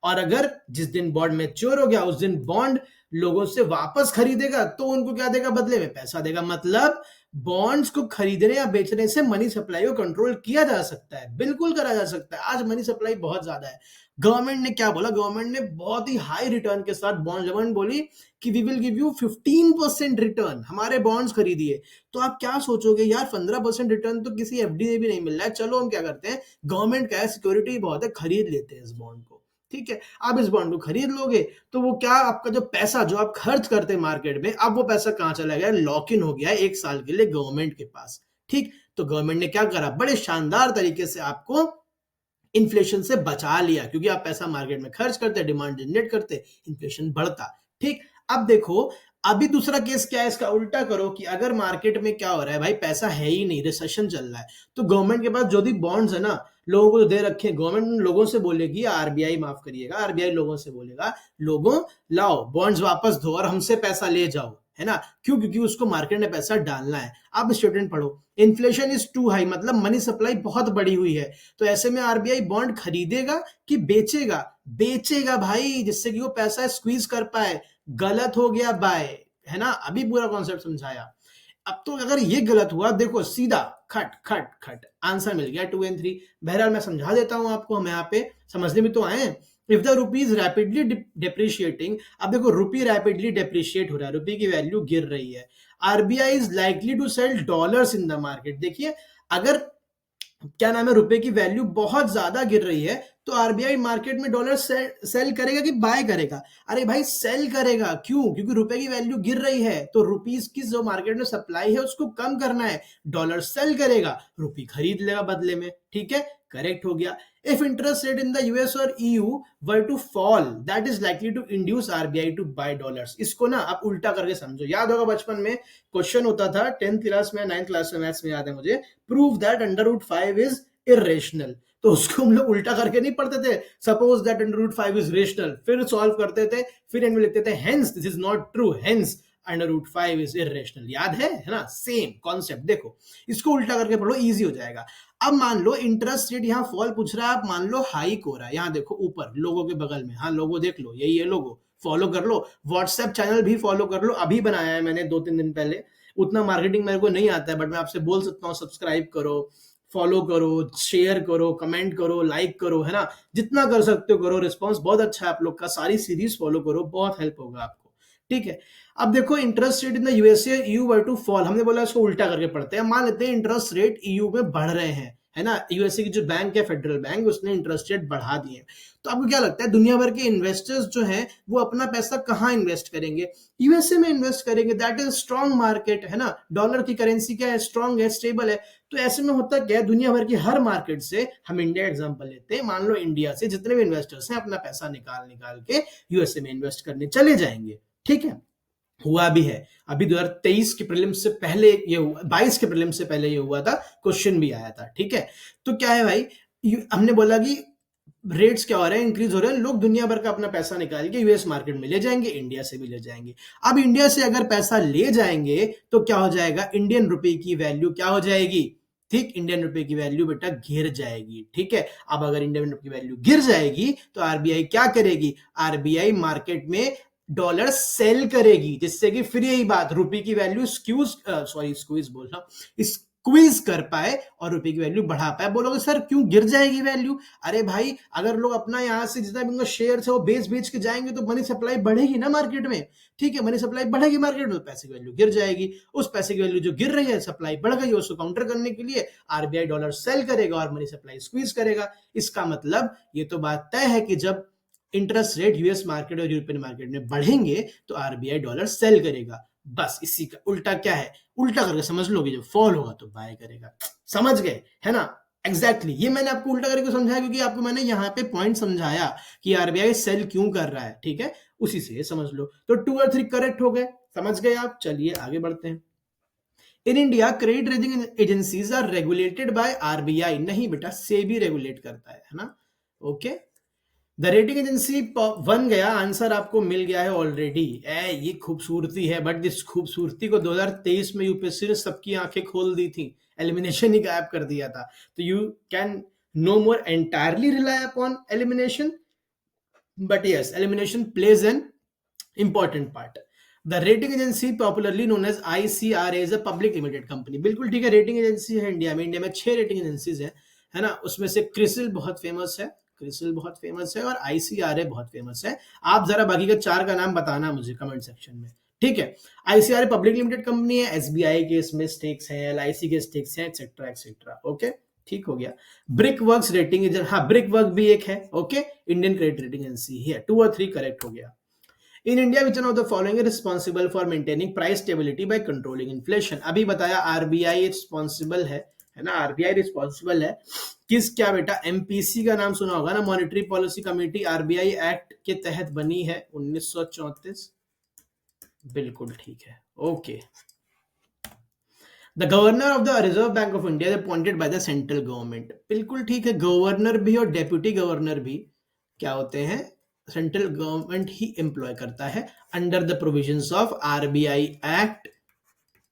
और अगर जिस दिन बॉन्ड मैच्योर हो गया उस दिन बॉन्ड लोगों से वापस खरीदेगा, तो उनको क्या देगा, बदले में पैसा देगा। मतलब बॉन्ड्स को खरीदने या बेचने से मनी सप्लाई को कंट्रोल किया जा सकता है, बिल्कुल करा जा सकता है। आज मनी सप्लाई बहुत ज्यादा है। गवर्नमेंट ने क्या बोला, गवर्नमेंट ने बहुत ही हाई रिटर्न के साथ बॉन्ड, गवर्नमेंट बोली कि we will give you 15% return, हमारे बॉन्ड्स खरीदिए। तो आप क्या सोचोगे, यार 15% रिटर्न तो किसी एफडी में भी नहीं मिल रहा है, चलो हम क्या करते हैं, गवर्नमेंट का है, सिक्योरिटी बहुत है, खरीद लेते हैं इस बॉन्ड को। ठीक है, आप इस बॉन्ड को खरीद लोगे तो वो क्या, आपका जो पैसा जो आप खर्च करते हैं मार्केट में, अब वो पैसा कहां चला गया, लॉक इन हो गया है 1 साल के लिए गवर्नमेंट के पास। ठीक, तो गवर्नमेंट ने क्या करा, बड़े शानदार तरीके से आपको इन्फ्लेशन से बचा लिया, क्योंकि आप पैसा मार्केट में खर्च करते, डिमांड जनरेट करते, इन्फ्लेशन बढ़ता। ठीक, अब देखो, अभी दूसरा केस क्या है, इसका उल्टा करो कि अगर मार्केट में क्या हो रहा है, भाई पैसा है ही नहीं, रिसेशन चल रहा है, तो गवर्नमेंट के पास जो भी बॉन्ड्स है ना, लोगों को दे रखे, गवर्नमेंट लोगों से बोलेगी, आरबीआई माफ करिएगा, आरबीआई लोगों से बोलेगा, लोगों लाओ बॉन्ड्स वापस दो और हमसे पैसा ले जाओ, है ना। क्यों, क्योंकि उसको मार्केट में पैसा डालना है। अब स्टूडेंट पढ़ो, इन्फ्लेशन इज टू हाई, मतलब मनी सप्लाई बहुत बढ़ी हुई है, तो ऐसे में आरबीआई बॉन्ड खरीदेगा कि बेचेगा, बेचेगा भाई, जिससे कि वो पैसा स्क्वीज कर पाए। गलत हो गया बाय, है ना, अभी पूरा कॉन्सेप्ट समझाया। अब तो अगर ये गलत हुआ, देखो सीधा खट खट खट आंसर मिल गया 2 and 3। बहरहाल मैं समझा देता हूं आपको, हम यहाँ पे समझने में तो आए। If the rupee is rapidly depreciating, अब देखो रुपी रैपिडली डिप्रिशिएट हो रहा है, रुपी की वैल्यू गिर रही है, RBI is likely to sell dollars in the market. देखिए, अगर क्या नाम है, रुपए की वैल्यू बहुत ज्यादा गिर रही है, तो आरबीआई मार्केट में डॉलर सेल करेगा कि बाय करेगा? अरे भाई सेल करेगा। क्यों? क्योंकि रुपए की वैल्यू गिर रही है, तो रुपीस की जो मार्केट में सप्लाई है उसको कम करना है, डॉलर सेल करेगा, रुपी खरीद लेगा बदले में। ठीक है, करेक्ट हो गया। If interest rate in the US और EU were to fall, that is likely to induce RBI to buy dollars. इसको ना आप उल्टा करके समझो। याद होगा बचपन में क्वेश्चन होता था 10th क्लास में, 9th क्लास में, मैथ्स में याद है मुझे, prove that under root 5 is irrational. तो उसको हम लोग उल्टा करके नहीं पढ़ते थे, suppose that under root 5 is rational, फिर सॉल्व करते थे, फिर एंड में लिखते थे hence this is not true, hence under root 5 is irrational. याद है ना, सेम कॉन्सेप्ट। देखो, इसको उल्टा करके पढ़ो, इजी हो जाएगा। अब मान लो इंटरेस्ट रेट यहाँ फॉल पूछ रहा है, आप मान लो हाइक हो रहा है, यहाँ देखो ऊपर लोगों के बगल में, हाँ लोगो देख लो, यही है लोगो, फॉलो कर लो। व्हाट्सएप चैनल भी फॉलो कर लो, अभी बनाया है मैंने 2-3 दिन पहले। उतना मार्केटिंग मेरे को नहीं आता है, बट मैं आपसे बोल सकता हूँ सब्सक्राइब करो, फॉलो करो, शेयर करो, कमेंट करो, लाइक करो, है ना, जितना कर सकते हो करो। रिस्पॉन्स बहुत अच्छा है आप लोग का, सारी सीरीज फॉलो करो, बहुत हेल्प होगा आपको। ठीक है, अब देखो interest rate in the USA EU were to fall, हमने बोला इसको उल्टा करके पढ़ते हैं। मान लेते हैं इंटरेस्ट रेट ईयू में बढ़ रहे हैं, है ना, यूएसए की जो बैंक है फेडरल बैंक, उसने इंटरेस्ट रेट बढ़ा दिए। तो आपको क्या लगता है दुनिया भर के इन्वेस्टर्स जो हैं वो अपना पैसा कहाँ इन्वेस्ट करेंगे? यूएसए में इन्वेस्ट करेंगे, दैट इज स्ट्रॉन्ग मार्केट, है ना, डॉलर की करेंसी क्या है, स्ट्रॉन्ग है, स्टेबल है। तो ऐसे में होता क्या है, दुनिया भर की हर मार्केट से, हम इंडिया एग्जांपल लेते हैं, मान लो इंडिया से जितने भी इन्वेस्टर्स हैं अपना पैसा निकाल निकाल के यूएसए में इन्वेस्ट करने चले जाएंगे। ठीक है, हुआ भी है, अभी 2023 के प्रीलिम्स से पहले ये हुआ, 22 के प्रीलिम्स से पहले ये हुआ था, क्वेश्चन भी आया था। ठीक है, तो क्या है भाई, हमने बोला कि रेट्स क्या हो रहे हैं, इंक्रीज हो रहे हैं, लोग दुनिया भर का अपना पैसा निकाल के यूएस मार्केट में ले जाएंगे, इंडिया से भी ले जाएंगे। अब इंडिया से अगर पैसा ले जाएंगे तो क्या हो जाएगा, इंडियन रुपए की वैल्यू क्या हो जाएगी? ठीक, इंडियन रुपए की वैल्यू बेटा गिर जाएगी। ठीक है, अब अगर इंडियन रुपए की वैल्यू गिर जाएगी तो आरबीआई क्या करेगी, आरबीआई मार्केट में डॉलर सेल करेगी, जिससे कि फिर यही बात, रुपए की वैल्यू स्क्यूज बोल रहा हूं, स्क्वीज कर पाए और रुपए की वैल्यू बढ़ा पाए। बोलोगे सर क्यों गिर जाएगी वैल्यू? अरे भाई अगर लोग अपना यहाँ से जितना भी उनका शेयर है वो बेच के जाएंगे तो मनी सप्लाई बढ़ेगी ना मार्केट में। ठीक है, मनी सप्लाई बढ़ेगी मार्केट में तो पैसे की वैल्यू गिर जाएगी। उस पैसे की वैल्यू जो गिर रही है, सप्लाई बढ़ गई, उसको काउंटर करने के लिए आरबीआई डॉलर सेल करेगा और मनी सप्लाई स्क्वीज करेगा। इसका मतलब ये तो बात तय है कि जब इंटरेस्ट रेट यूएस मार्केट और यूरोपियन मार्केट में बढ़ेंगे तो आरबीआई डॉलर सेल करेगा। बस इसी का उल्टा क्या है, उल्टा करके समझ लोगे, जब फॉल होगा तो बाय करेगा। समझ गए है ना? एग्जैक्टली ये मैंने आपको उल्टा करके समझाया क्योंकि आपको मैंने यहाँ पे पॉइंट समझाया कि आरबीआई सेल क्यों कर रहा है। ठीक है, उसी से समझ लो। तो 2 और 3 करेक्ट हो गए, समझ गए आप। चलिए आगे बढ़ते हैं। In India credit rating agencies are regulated by RBI. नहीं बेटा, सेबी रेगुलेट करता है ना। ओके, द रेटिंग एजेंसी 1 गया, आंसर आपको मिल गया है ऑलरेडी। ये खूबसूरती है, बट इस खूबसूरती को 2023 में यूपीएससी ने सबकी आंखें खोल दी थी, एलिमिनेशन ही गायब कर दिया था। तो you can no more entirely rely upon elimination, but yes elimination plays an important part. The rating agency popularly known as ICRA is a public limited company. बिल्कुल ठीक है, रेटिंग एजेंसी है इंडिया में। इंडिया में 6 रेटिंग एजेंसीज है ना। उसमें से क्रिसिल बहुत फेमस है, क्रिसिल बहुत फेमस है और आईसीआरए बहुत फेमस है। आप जरा बाकी का 4 का नाम बताना मुझे कमेंट सेक्शन में। ठीक है, आईसीआरए पब्लिक लिमिटेड कंपनी है, एसबीआई के इसमें स्टेक्स हैं, एलआईसी के स्टेक्स हैं, एक्सेट्रा एक्सेट्रा। ओके, ठीक हो गया। ब्रिक वर्क्स रेटिंग एजेंसी, हाँ ब्रिक वर्क भी एक है। Okay, Indian credit rating agency है। 2 और 3 करेक्ट हो गया। In India which one of the following responsible for maintaining price stability by controlling inflation. अभी बताया आरबीआई रिस्पॉन्सिबल है ना, आरबीआई रिस्पॉन्सिबल है। किस क्या बेटा, एमपीसी का नाम सुना होगा ना, monetary policy committee, RBI act के तहत बनी है 1934। बिल्कुल ठीक है। Okay, the governor of the reserve Bank of India appointed by the central government. बिल्कुल ठीक है, गवर्नर भी और डेप्यूटी गवर्नर भी क्या होते हैं, सेंट्रल गवर्नमेंट ही एम्प्लॉय करता है under the provisions of RBI act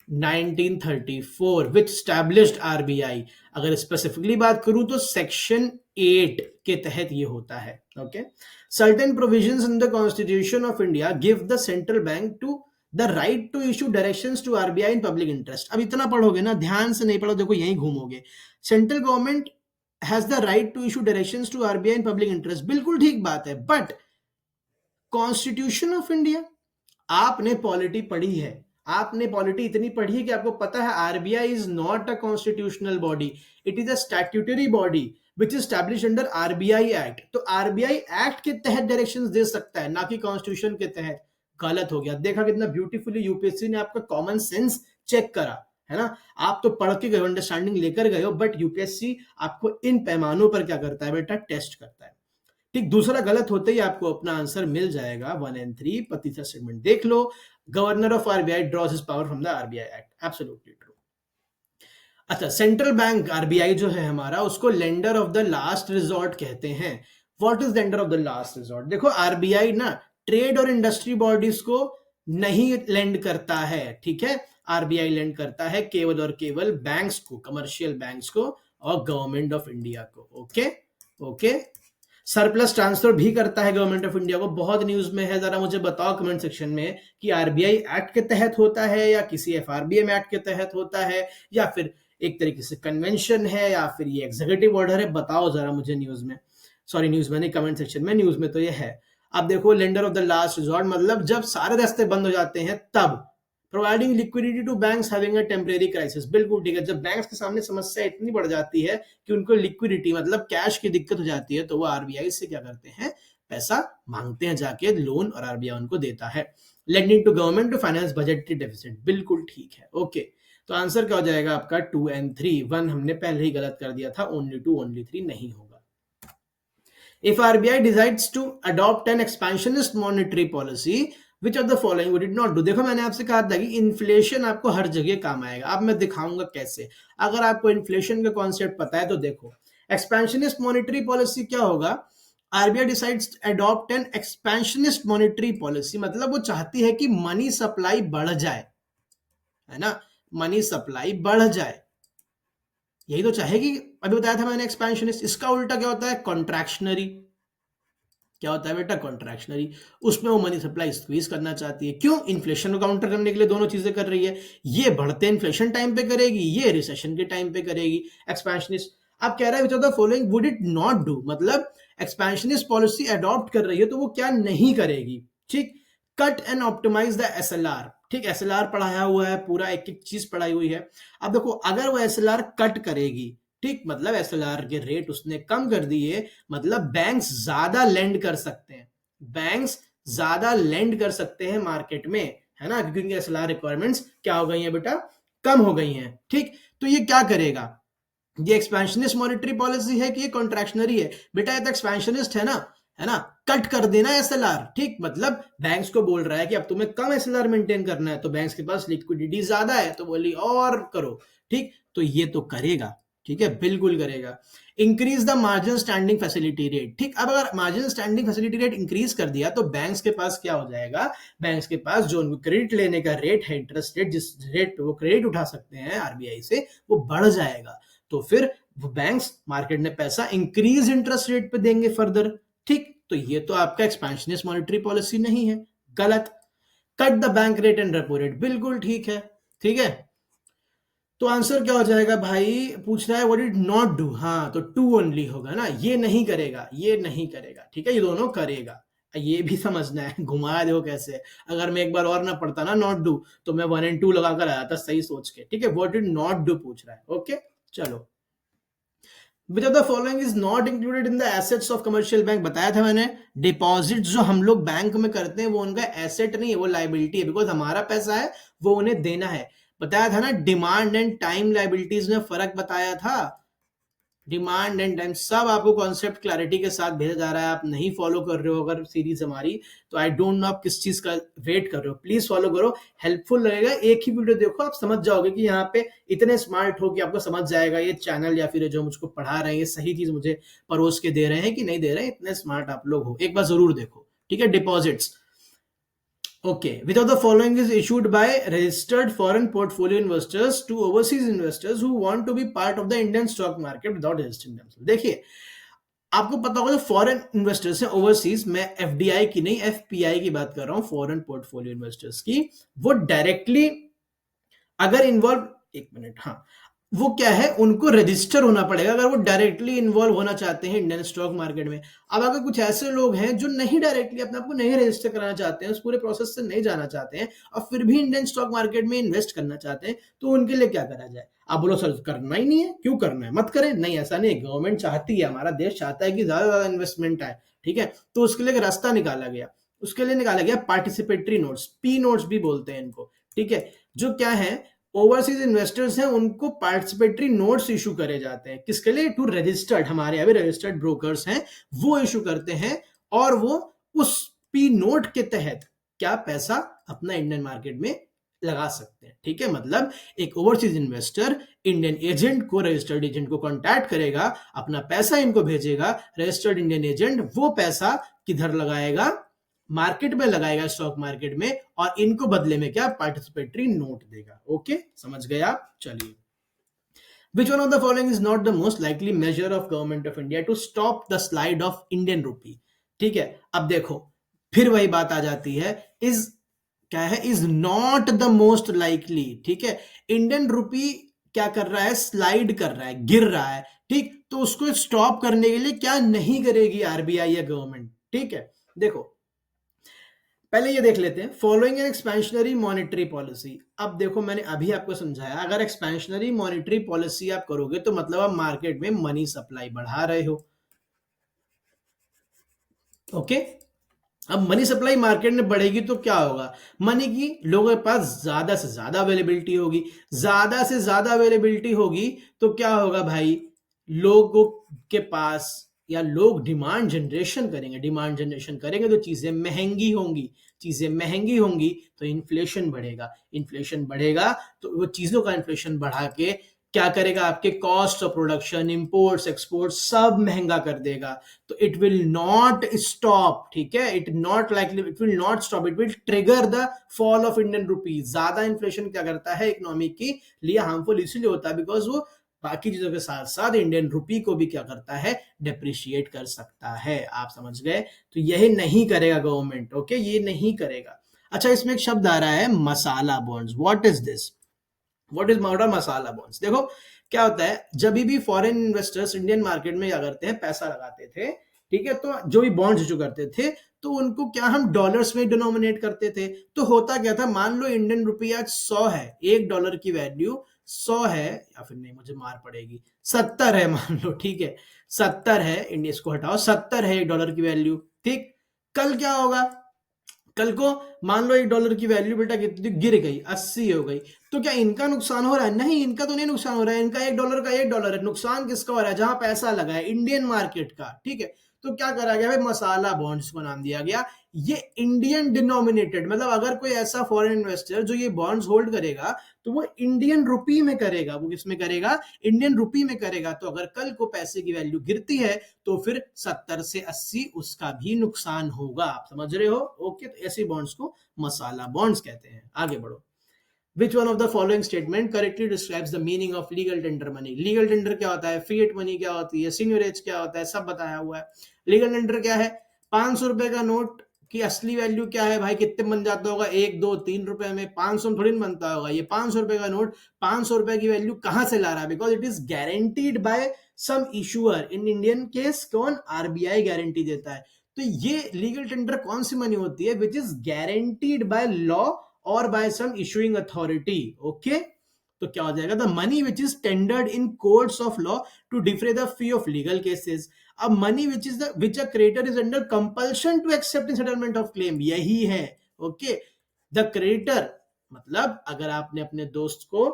1934 which established RBI. अगर स्पेसिफिकली बात करूं तो सेक्शन 8 के तहत ये होता है। Okay, certain provisions in the constitution of India give the central bank to the right to issue directions to RBI in public interest. अब इतना पढ़ोगे ना, ध्यान से नहीं पढ़ो, देखो यहीं घूमोगे। Central government has the right to issue directions to RBI in public interest, बिल्कुल ठीक बात है। बट कॉन्स्टिट्यूशन ऑफ इंडिया, आपने पॉलिटी पढ़ी है, आपने पॉलिटी इतनी पढ़ी है कि आपको पता है RBI is not a constitutional body, it is a statutory body which is establish under RBI act. तो आरबीआई एक्ट के तहत डायरेक्शंस दे सकता है, ना कि कॉन्स्टिट्यूशन के तहत। गलत हो गया। देखा कितना ब्यूटीफुली यूपीएससी ने आपका कॉमन सेंस चेक करा, है ना। आप तो पढ़ के गए, अंडरस्टैंडिंग लेकर गए हो, बट यूपीएससी आपको इन पैमानों पर क्या करता है बेटा, टेस्ट करता है। ठीक, दूसरा गलत होते ही आपको अपना आंसर मिल जाएगा 1 and 3। तीसरा स्टेटमेंट देख लो, governor of RBI draws his power from the RBI act, absolutely true. अच्छा, सेंट्रल बैंक आरबीआई जो है हमारा, उसको lender of the last resort कहते हैं। What is lender of the last resort? देखो आरबीआई ना ट्रेड और इंडस्ट्री बॉडीज को नहीं लेंड करता है, ठीक है। आरबीआई लेंड करता है केवल और केवल बैंक्स को, कमर्शियल बैंक्स को और गवर्नमेंट ऑफ इंडिया को। ओके ओके, सरप्लस ट्रांसफर भी करता है गवर्नमेंट ऑफ इंडिया को। बहुत न्यूज में है, जरा मुझे बताओ कमेंट सेक्शन में कि आरबीआई एक्ट के तहत होता है या किसी एफआरबीएम एक्ट के तहत होता है या फिर एक तरीके से कन्वेंशन है या फिर ये एग्जीक्यूटिव ऑर्डर है। बताओ जरा मुझे न्यूज में, सॉरी न्यूज में नहीं, कमेंट सेक्शन में। न्यूज में तो ये है। अब देखो, lender of the last resort मतलब जब सारे रास्ते बंद हो जाते हैं तब। Providing liquidity to banks having a temporary crisis, बिल्कुल ठीक है। जब बैंक्स के सामने समस्या इतनी बढ़ जाती है कि उनको लिक्विडिटी मतलब कैश की दिक्कत हो जाती है, तो वो आरबीआई से क्या करते हैं, पैसा मांगते हैं जाके लोन, और आरबीआई उनको देता है। Lending to government to finance budgetary deficit, बिल्कुल ठीक है। ओके, तो आंसर क्या हो जाएगा आपका 2 and 3। 1 हमने पहले ही गलत कर दिया था, ओनली 2 ओनली 3 नहीं होगा। If RBI decides to adopt an expansionist monetary policy, which of the following would it not do? देखो मैंने आपसे कहा था कि इन्फ्लेशन आपको हर जगह काम आएगा। अब मैं दिखाऊंगा कैसे। अगर आपको इन्फ्लेशन का कॉन्सेप्ट पता है तो देखो, एक्सपेंशनिस्ट मॉनेटरी पॉलिसी क्या होगा, RBI decides to adopt an expansionist monetary policy, मतलब वो चाहती है कि मनी सप्लाई बढ़ जाए, है ना, मनी सप्लाई बढ़ जाए, यही तो चाहेगी। अभी बताया था मैंने एक्सपेंशनिस्ट। इसका उल्टा क्या होता है, कॉन्ट्रैक्शनरी। क्या होता है बेटा, कॉन्ट्रैक्शनरी। उसमें वो मनी सप्लाई स्क्वीज करना चाहती है। क्यों? इन्फ्लेशन को काउंटर करने के लिए दोनों चीजें कर रही है। ये बढ़ते इन्फ्लेशन टाइम पे करेगी, ये रिसेशन के टाइम पे करेगी। एक्सपेंशनिस्ट अब कह रहा है which of the following would it not do, मतलब एक्सपेंशनिस्ट पॉलिसी अडॉप्ट कर रही है तो वो क्या नहीं करेगी। ठीक, cut and optimise the SLR. ठीक, एसएलआर पढ़ाया हुआ है, पूरा एक एक चीज पढ़ाई हुई है। अब देखो, अगर वो एसएलआर कट करेगी, ठीक, मतलब एसएलआर के रेट उसने कम कर दिए, मतलब बैंक्स ज्यादा लेंड कर सकते हैं। बैंक्स ज्यादा लेंड कर सकते हैं मार्केट में, है ना, क्योंकि एसएलआर रिक्वायरमेंट्स क्या हो गई हैं बेटा, कम हो गई हैं। ठीक, तो ये क्या करेगा, ये एक्सपेंशनिस्ट मॉनेटरी पॉलिसी है कि ये कॉन्ट्रैक्शनरी है? बेटा ये तो एक्सपेंशनिस्ट है ना, है ना, कट कर देना एसएलआर। ठीक, मतलब बैंक्स को बोल रहा है कि अब तुम्हें कम एसएलआर मेंटेन करना है, तो बैंक्स के पास लिक्विडिटी ज्यादा है तो बोली और करो। ठीक, तो ये तो करेगा, ठीक है, बिल्कुल करेगा। Increase the margin standing facility rate. ठीक, अब अगर margin standing facility rate increase कर दिया तो बैंक्स के पास क्या हो जाएगा, बैंक्स के पास जो उनको क्रेडिट लेने का रेट है, इंटरेस्ट रेट, जिस रेट पे वो क्रेडिट उठा सकते हैं आरबीआई से, वो बढ़ जाएगा। तो फिर वो बैंक्स मार्केट में पैसा इंक्रीज इंटरेस्ट रेट पे देंगे फर्दर। ठीक, तो ये तो आपका एक्सपेंशनिस्ट मॉनेटरी पॉलिसी नहीं है, गलत। Cut the bank rate and repo rate, बिल्कुल ठीक है। ठीक है, तो आंसर क्या हो जाएगा भाई, पूछ रहा है व्हाट इट नॉट डू। हाँ, तो टू ओनली होगा ना, ये नहीं करेगा, ये नहीं करेगा। ठीक है, ये दोनों करेगा, ये भी समझना है। घुमा दो कैसे, अगर मैं एक बार और ना पढ़ता ना नॉट डू, तो मैं 1 and 2 लगा कर आया था सही सोच के। ठीक है, व्हाट इट नॉट डू पूछ रहा है। ओके, चलो। विच of the following is not included in the assets of commercial bank, बताया था मैंने, डिपॉजिट जो हम लोग बैंक में करते हैं वो उनका एसेट नहीं है, वो लाइबिलिटी है, बिकॉज हमारा पैसा है, वो उन्हें देना है। बताया था ना, डिमांड एंड टाइम लाइबिलिटीज में फर्क बताया था। डिमांड एंड टाइम सब आपको कॉन्सेप्ट क्लैरिटी के साथ भेजा जा रहा है। आप नहीं फॉलो कर रहे हो अगर सीरीज हमारी, तो आई डोंट नो आप किस चीज का वेट कर रहे हो। प्लीज फॉलो करो, हेल्पफुल लगेगा। एक ही वीडियो देखो, आप समझ जाओगे कि यहाँ पे इतने स्मार्ट हो कि आपको समझ जाएगा ये चैनल या फिर जो मुझको पढ़ा रहे हैं ये सही चीज मुझे परोस के दे रहे हैं कि नहीं दे रहे हैं। इतने स्मार्ट आप लोग हो, एक बार जरूर देखो। ठीक है, deposits. Okay, which of the following is issued by registered foreign portfolio investors to overseas investors who want to be part of the Indian stock market without registering themselves? देखिए, आपको पता होगा जो फॉरेन इन्वेस्टर्स हैं overseas, मैं FDI की नहीं FPI की बात कर रहा हूं, फॉरेन पोर्टफोलियो इन्वेस्टर्स की, वो डायरेक्टली अगर इन्वॉल्व, एक मिनट, हाँ, वो क्या है, उनको रजिस्टर होना पड़ेगा अगर वो डायरेक्टली इन्वॉल्व होना चाहते हैं इंडियन स्टॉक मार्केट में। अब अगर कुछ ऐसे लोग हैं जो नहीं डायरेक्टली अपने आप को नहीं रजिस्टर कराना चाहते हैं, उस पूरे प्रोसेस से नहीं जाना चाहते हैं, और फिर भी इंडियन स्टॉक मार्केट में इन्वेस्ट करना चाहते हैं, तो उनके लिए क्या करा जाए? आप बोलो सर करना ही नहीं है, क्यों करना है, मत करें। नहीं, ऐसा नहीं है, गवर्नमेंट चाहती है, हमारा देश चाहता है कि ज्यादा इन्वेस्टमेंट आए। ठीक है, तो उसके लिए एक रास्ता निकाला गया, उसके लिए निकाला गया पार्टिसिपेटरी नोट्स, पी नोट्स भी बोलते हैं इनको। ठीक है, जो क्या है, ओवरसीज इन्वेस्टर्स हैं, उनको पार्टिसिपेटरी नोट्स इशू करे जाते हैं, किसके लिए? टू रजिस्टर्ड, हमारे अभी रजिस्टर्ड ब्रोकर्स हैं, वो इशू करते हैं, और वो उस पी नोट के तहत क्या पैसा अपना इंडियन मार्केट में लगा सकते हैं। ठीक है, मतलब एक ओवरसीज इन्वेस्टर इंडियन एजेंट को, रजिस्टर्ड एजेंट को कांटेक्ट करेगा, अपना पैसा इनको भेजेगा, रजिस्टर्ड इंडियन एजेंट वो पैसा किधर लगाएगा? मार्केट में लगाएगा, स्टॉक मार्केट में, और इनको बदले में क्या? पार्टिसिपेटरी नोट देगा। ओके, समझ गए आप? चलिए, which one of the following is not the most likely measure of government of India to stop the slide of Indian rupee? ठीक है, अब देखो फिर वही बात आ जाती है, इज क्या है, is not the most likely. ठीक है, इंडियन रूपी क्या कर रहा है? स्लाइड कर रहा है, गिर रहा है। ठीक, तो उसको स्टॉप करने के लिए क्या नहीं करेगी आरबीआई या गवर्नमेंट? ठीक है, देखो पहले ये देख लेते हैं, following an expansionary monetary policy. अब देखो, मैंने अभी आपको समझाया, अगर एक्सपेंशनरी मॉनेटरी पॉलिसी आप करोगे तो मतलब आप मार्केट में मनी सप्लाई बढ़ा रहे हो। ओके, अब मनी सप्लाई मार्केट में बढ़ेगी तो क्या होगा? मनी की लोगों के पास ज्यादा से ज्यादा अवेलेबिलिटी होगी, ज्यादा से ज्यादा अवेलेबिलिटी होगी तो क्या होगा भाई? लोगों के पास, या लोग डिमांड जनरेशन करेंगे, डिमांड जनरेशन करेंगे तो चीजें महंगी होंगी, चीजें महंगी होंगी तो इन्फ्लेशन बढ़ेगा, इन्फ्लेशन बढ़ेगा तो वो चीजों का इन्फ्लेशन बढ़ा के क्या करेगा? आपके cost of production, imports, exports सब महंगा कर देगा। तो इट विल नॉट स्टॉप। ठीक है, it not likely, it will not stop, it will trigger the fall of Indian rupees. ज्यादा इन्फ्लेशन क्या करता है? इकोनॉमी के लिए हार्मफुल इसलिए होता है बिकॉज वो बाकी चीजों के साथ साथ इंडियन रुपी को भी क्या करता है, डेप्रिशिएट कर सकता है। आप समझ गए? तो यही नहीं करेगा गवर्नमेंट, ओके, ये नहीं करेगा। अच्छा, इसमें एक शब्द आ रहा है masala bonds. What is this? What is masala bonds? देखो क्या होता है, जब भी फॉरेन इन्वेस्टर्स इंडियन मार्केट में क्या करते हैं, पैसा लगाते थे, ठीक है, तो जो भी बॉन्ड्स इशू करते थे तो उनको क्या हम डॉलर्स में डिनोमिनेट करते थे। तो होता क्या था, मान लो इंडियन रुपी आज 100 है, $1 की वैल्यू 100 है, या फिर नहीं, मुझे मार पड़ेगी, 70 है मान लो, ठीक है, 70 है, इंडिया इसको हटाओ, 70 है $1 की वैल्यू, ठीक। कल क्या होगा, कल को मान लो $1 की वैल्यू बेटा कितनी गिर गई, 80 हो गई, तो क्या इनका नुकसान हो रहा है? नहीं, इनका तो नहीं नुकसान हो रहा है, इनका $1 का $1 है। नुकसान किसका हो रहा है? जहां पैसा लगा है, इंडियन मार्केट का, ठीक है। तो क्या करा गया भाई, मसाला बॉन्ड्स को नाम दिया गया। ये इंडियन डिनोमिनेटेड, मतलब अगर कोई ऐसा फॉरेन इन्वेस्टर जो ये बॉन्ड्स होल्ड करेगा तो वो इंडियन रुपी में करेगा। वो किस में करेगा? इंडियन रुपी में करेगा। तो अगर कल को पैसे की वैल्यू गिरती है तो फिर 70 से 80 उसका भी नुकसान होगा। आप समझ रहे हो? ओके, तो ऐसे बॉन्ड्स को मसाला बॉन्ड्स कहते हैं। आगे बढ़ो। Which one of the following statement correctly describes the meaning of legal tender money? Legal tender क्या होता है, fiat money क्या होती है, seigniorage क्या होता है, सब बताया हुआ है। लीगल टेंडर क्या है? 500 रुपए का नोट की असली वैल्यू क्या है भाई, कितने बन जाता होगा, 1 2 3 रुपए में, 500 में थोड़ी बनता होगा। ये 500 रुपए का नोट 500 रुपए की वैल्यू कहां से ला रहा है? Because it is guaranteed by some issuer. In Indian case कौन? आरबीआई गारंटी देता है। तो ये लीगल टेंडर कौन सी मनी होती है? Which is guaranteed by law और by some issuing authority. Okay, तो क्या हो जाएगा? The money which is tendered in courts of law to defray the fee of legal cases. अब money which a creditor is under compulsion to accept in settlement of claim, यही है। Okay, the creditor मतलब अगर आपने अपने दोस्त को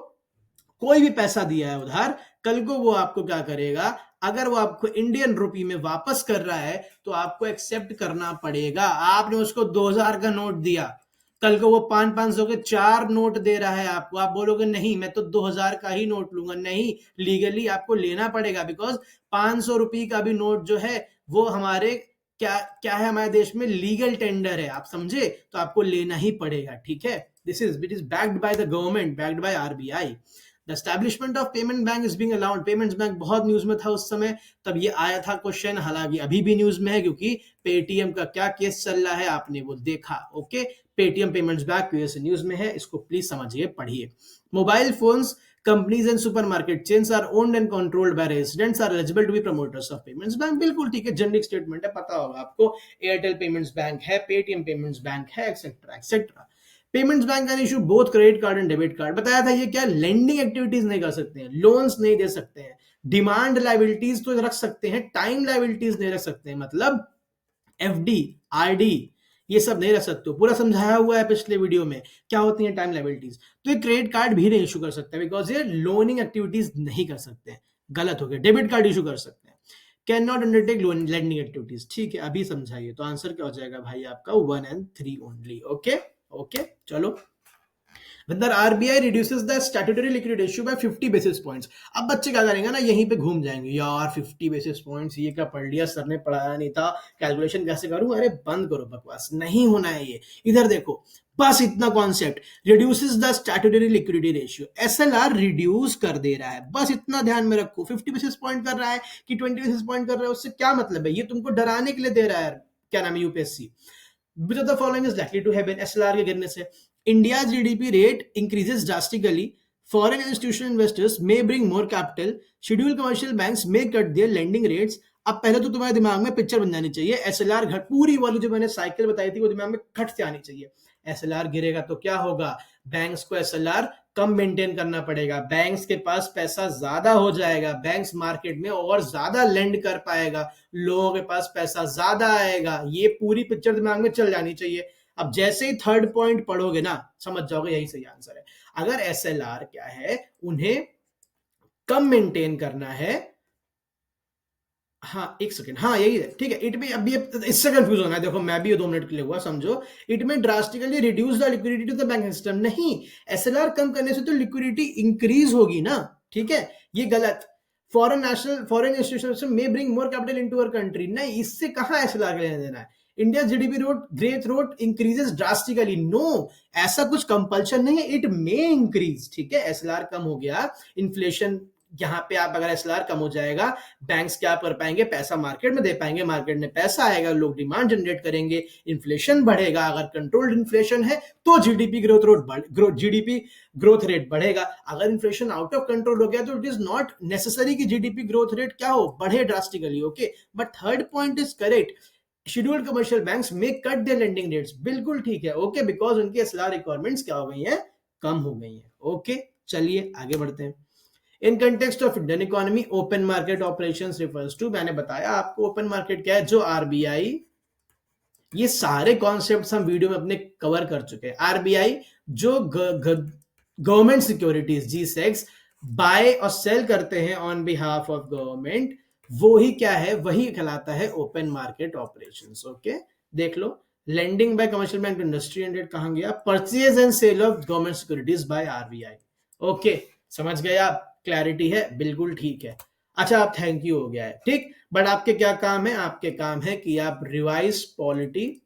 कोई भी पैसा दिया है उधार, कल को वो आपको क्या करेगा, अगर वो आपको इंडियन रुपी में वापस कर रहा है तो आपको एक्सेप्ट करना पड़ेगा। आपने उसको 2000 का नोट दिया, कल को वो 500 के 4 नोट दे रहा है आपको, आप बोलोगे नहीं मैं तो 2000 का ही नोट लूंगा। नहीं, लीगली आपको लेना पड़ेगा। बिकॉज 500 रुपये का भी नोट जो है वो हमारे क्या क्या है, हमारे देश में लीगल टेंडर है, आप समझे, तो आपको लेना ही पड़ेगा। ठीक है, this is it is backed by the government, backed by RBI. The establishment of payment bank is being allowed. Payments bank बहुत न्यूज में था उस समय, तब ये आया था क्वेश्चन, हालांकि अभी भी न्यूज में है क्योंकि पेटीएम का क्या केस चल रहा है आपने वो देखा। Okay, Paytm payments bank US news में है, इसको प्लीज समझिए, पढ़िए। Mobile phones companies and supermarket chains are owned and controlled by residents are eligible to be promoters of payments bank। बिल्कुल ठीक है, जनरिक स्टेटमेंट है, पता होगा आपको। एयरटेल पेमेंट्स बैंक है, पेटीएम पेमेंट्स बैंक है, etcetera etcetera. Payments bank can issue both credit card and debit card. बताया था ये क्या, लेंडिंग एक्टिविटीज नहीं कर सकते हैं, लोन्स नहीं दे सकते हैं, डिमांड लाइबिलिटीज तो रख सकते हैं, टाइम लाइबिलिटीज नहीं रख सकते हैं। मतलब एफडी, आरडी ये सब नहीं रख सकते हो। पूरा समझाया हुआ है पिछले वीडियो में क्या होती है टाइम लाइबिलिटीज। तो ये क्रेडिट कार्ड भी नहीं इशू कर सकते बिकॉज ये लोनिंग एक्टिविटीज नहीं कर सकते हैं, गलत हो गया। डेबिट कार्ड इशू कर सकते हैं, can not undertake loan lending activities. ठीक है, अभी समझाइए। तो आंसर क्या हो जाएगा भाई आपका 1 and 3 ओनली। ओके ओके, चलो। When the RBI reduces the statutory liquid ratio by 50 basis points। अब बच्चे क्या करेंगे ना, यहीं पे घूम जाएंगे, यार 50 basis points ये क्या पढ़ लिया, सर ने पढ़ाया नहीं था, कैलकुलेशन कैसे करूं? अरे बंद करो बकवास, नहीं होना है ये। इधर देखो, बस इतना concept, reduces the statutory liquidity ratio. SLR reduce कर दे रहा है, बस इतना ध्यान में रखो। 50 बेसिस पॉइंट कर रहा है कि 20 बेसिस पॉइंट कर रहा है, उससे क्या मतलब है? ये तुमको डराने के लिए दे रहा है, क्या नाम है, UPSC. Which of the following is likely to happen? SLR के गिरने से India's GDP rate increases drastically. Foreign institutional investors may bring more capital. Scheduled commercial banks may cut their lending rates. अब पहले तो तुम्हारे दिमाग में पिक्चर बन जानी चाहिए, एसएलआर घट, पूरी वाली जो मैंने साइकिल बताई थी वो दिमाग में घट से आनी चाहिए। एसएलआर गिरेगा तो क्या होगा, बैंक्स को एसएलआर कम मेंटेन करना पड़ेगा, बैंक्स के पास पैसा ज्यादा हो जाएगा, बैंक्स मार्केट में और ज्यादा लेंड कर पाएगा, लोगों के पास पैसा ज्यादा आएगा। ये पूरी पिक्चर दिमाग में चल जानी चाहिए। अब जैसे ही थर्ड पॉइंट पढ़ोगे ना, समझ जाओगे यही सही आंसर है। अगर एसएलआर क्या है, उन्हें कम मेंटेन करना है। हाँ एक सेकंड, हाँ यही है, ठीक है। इट में अभी इससे कंफ्यूज होना है, देखो मैं भी 2 मिनट के लिए हुआ, समझो। It may drastically reduce the liquidity to the banking system, नहीं, एसएलआर कम करने से तो लिक्विडिटी इंक्रीज होगी ना, ठीक है, ये गलत। Foreign institution may bring more capital into our country, नहीं, इससे कहां एसएलआर का लेना देना है। India GDP growth rate increases drastically, no, ऐसा कुछ कंपल्शन नहीं है, इट मे इंक्रीज, ठीक है। एसएलआर कम हो गया, इन्फ्लेशन यहाँ पे आप अगर एसएलआर कम हो जाएगा, बैंक्स क्या कर पाएंगे, पैसा मार्केट में दे पाएंगे, मार्केट में पैसा आएगा, लोग डिमांड जनरेट करेंगे, इन्फ्लेशन बढ़ेगा। अगर कंट्रोल्ड इन्फ्लेशन है तो जीडीपी ग्रोथ रेट बढ़ेगा। अगर इन्फ्लेशन आउट ऑफ कंट्रोल हो गया तो इट इज नॉट नेसेसरी कि जीडीपी ग्रोथ रेट क्या हो, बढ़े drastically. Okay, but third point is correct, scheduled commercial banks में कट देयर लेंडिंग रेट्स, बिल्कुल ठीक है। ओके, बिकॉज उनकी एसएलआर रिक्वायरमेंट्स क्या हो गई हैं, कम हो गई हैं। ओके, चलिए आगे बढ़ते हैं। In context of Indian economy, open market operations refers to, मैंने बताया आपको ओपन मार्केट क्या है, जो आरबीआई, ये सारे कॉन्सेप्ट्स हम वीडियो में अपने कवर कर चुके हैं। आरबीआई जो गवर्नमेंट सिक्योरिटीज जी सेक्स बाय और सेल करते हैं ऑन बिहाफ ऑफ गवर्नमेंट, वो ही क्या है, वही कहलाता है ओपन मार्केट ऑपरेशंस। ओके, देख लो, lending by commercial bank to industry and कहां गया, purchase and sale of government securities by RBI. Okay, समझ गए आप, क्लैरिटी है, बिल्कुल ठीक है। अच्छा, आप थैंक यू हो गया है, ठीक। बट आपके क्या काम है, आपके काम है कि आप revise polity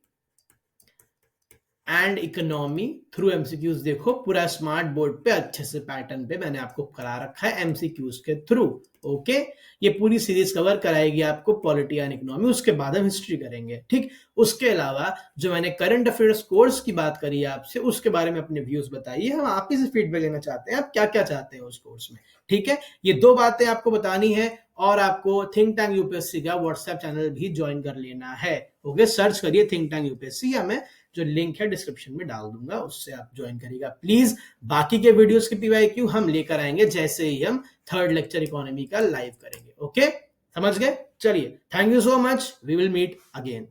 and economy through MCQs देखो, पूरा स्मार्ट बोर्ड पे अच्छे से पैटर्न पे मैंने आपको करा रखा है एमसीक्यूज के थ्रू। ओके, ये पूरी सीरीज कवर कराएगी आपको पॉलिटी एंड इकोनॉमी, उसके बाद हम हिस्ट्री करेंगे, ठीक। उसके अलावा जो मैंने करंट अफेयर्स कोर्स की बात करी है आपसे, उसके बारे में अपने व्यूज बताइए, हम आप ही से फीडबैक लेना चाहते हैं, आप क्या क्या चाहते हैं उस कोर्स में, ठीक है। ये दो बातें आपको बतानी है, और आपको थिंक टैंक यूपीएससी का व्हाट्सएप चैनल भी ज्वाइन कर लेना है। ओके, सर्च करिए थिंक टैंक यूपीएससी, या मैं जो लिंक है डिस्क्रिप्शन में डाल दूंगा, उससे आप ज्वाइन करिएगा प्लीज। बाकी के वीडियोस के पीवाईक्यू हम लेकर आएंगे जैसे ही हम थर्ड लेक्चर इकोनॉमी का लाइव करेंगे। ओके, समझ गए, चलिए, thank you so much, we will meet again.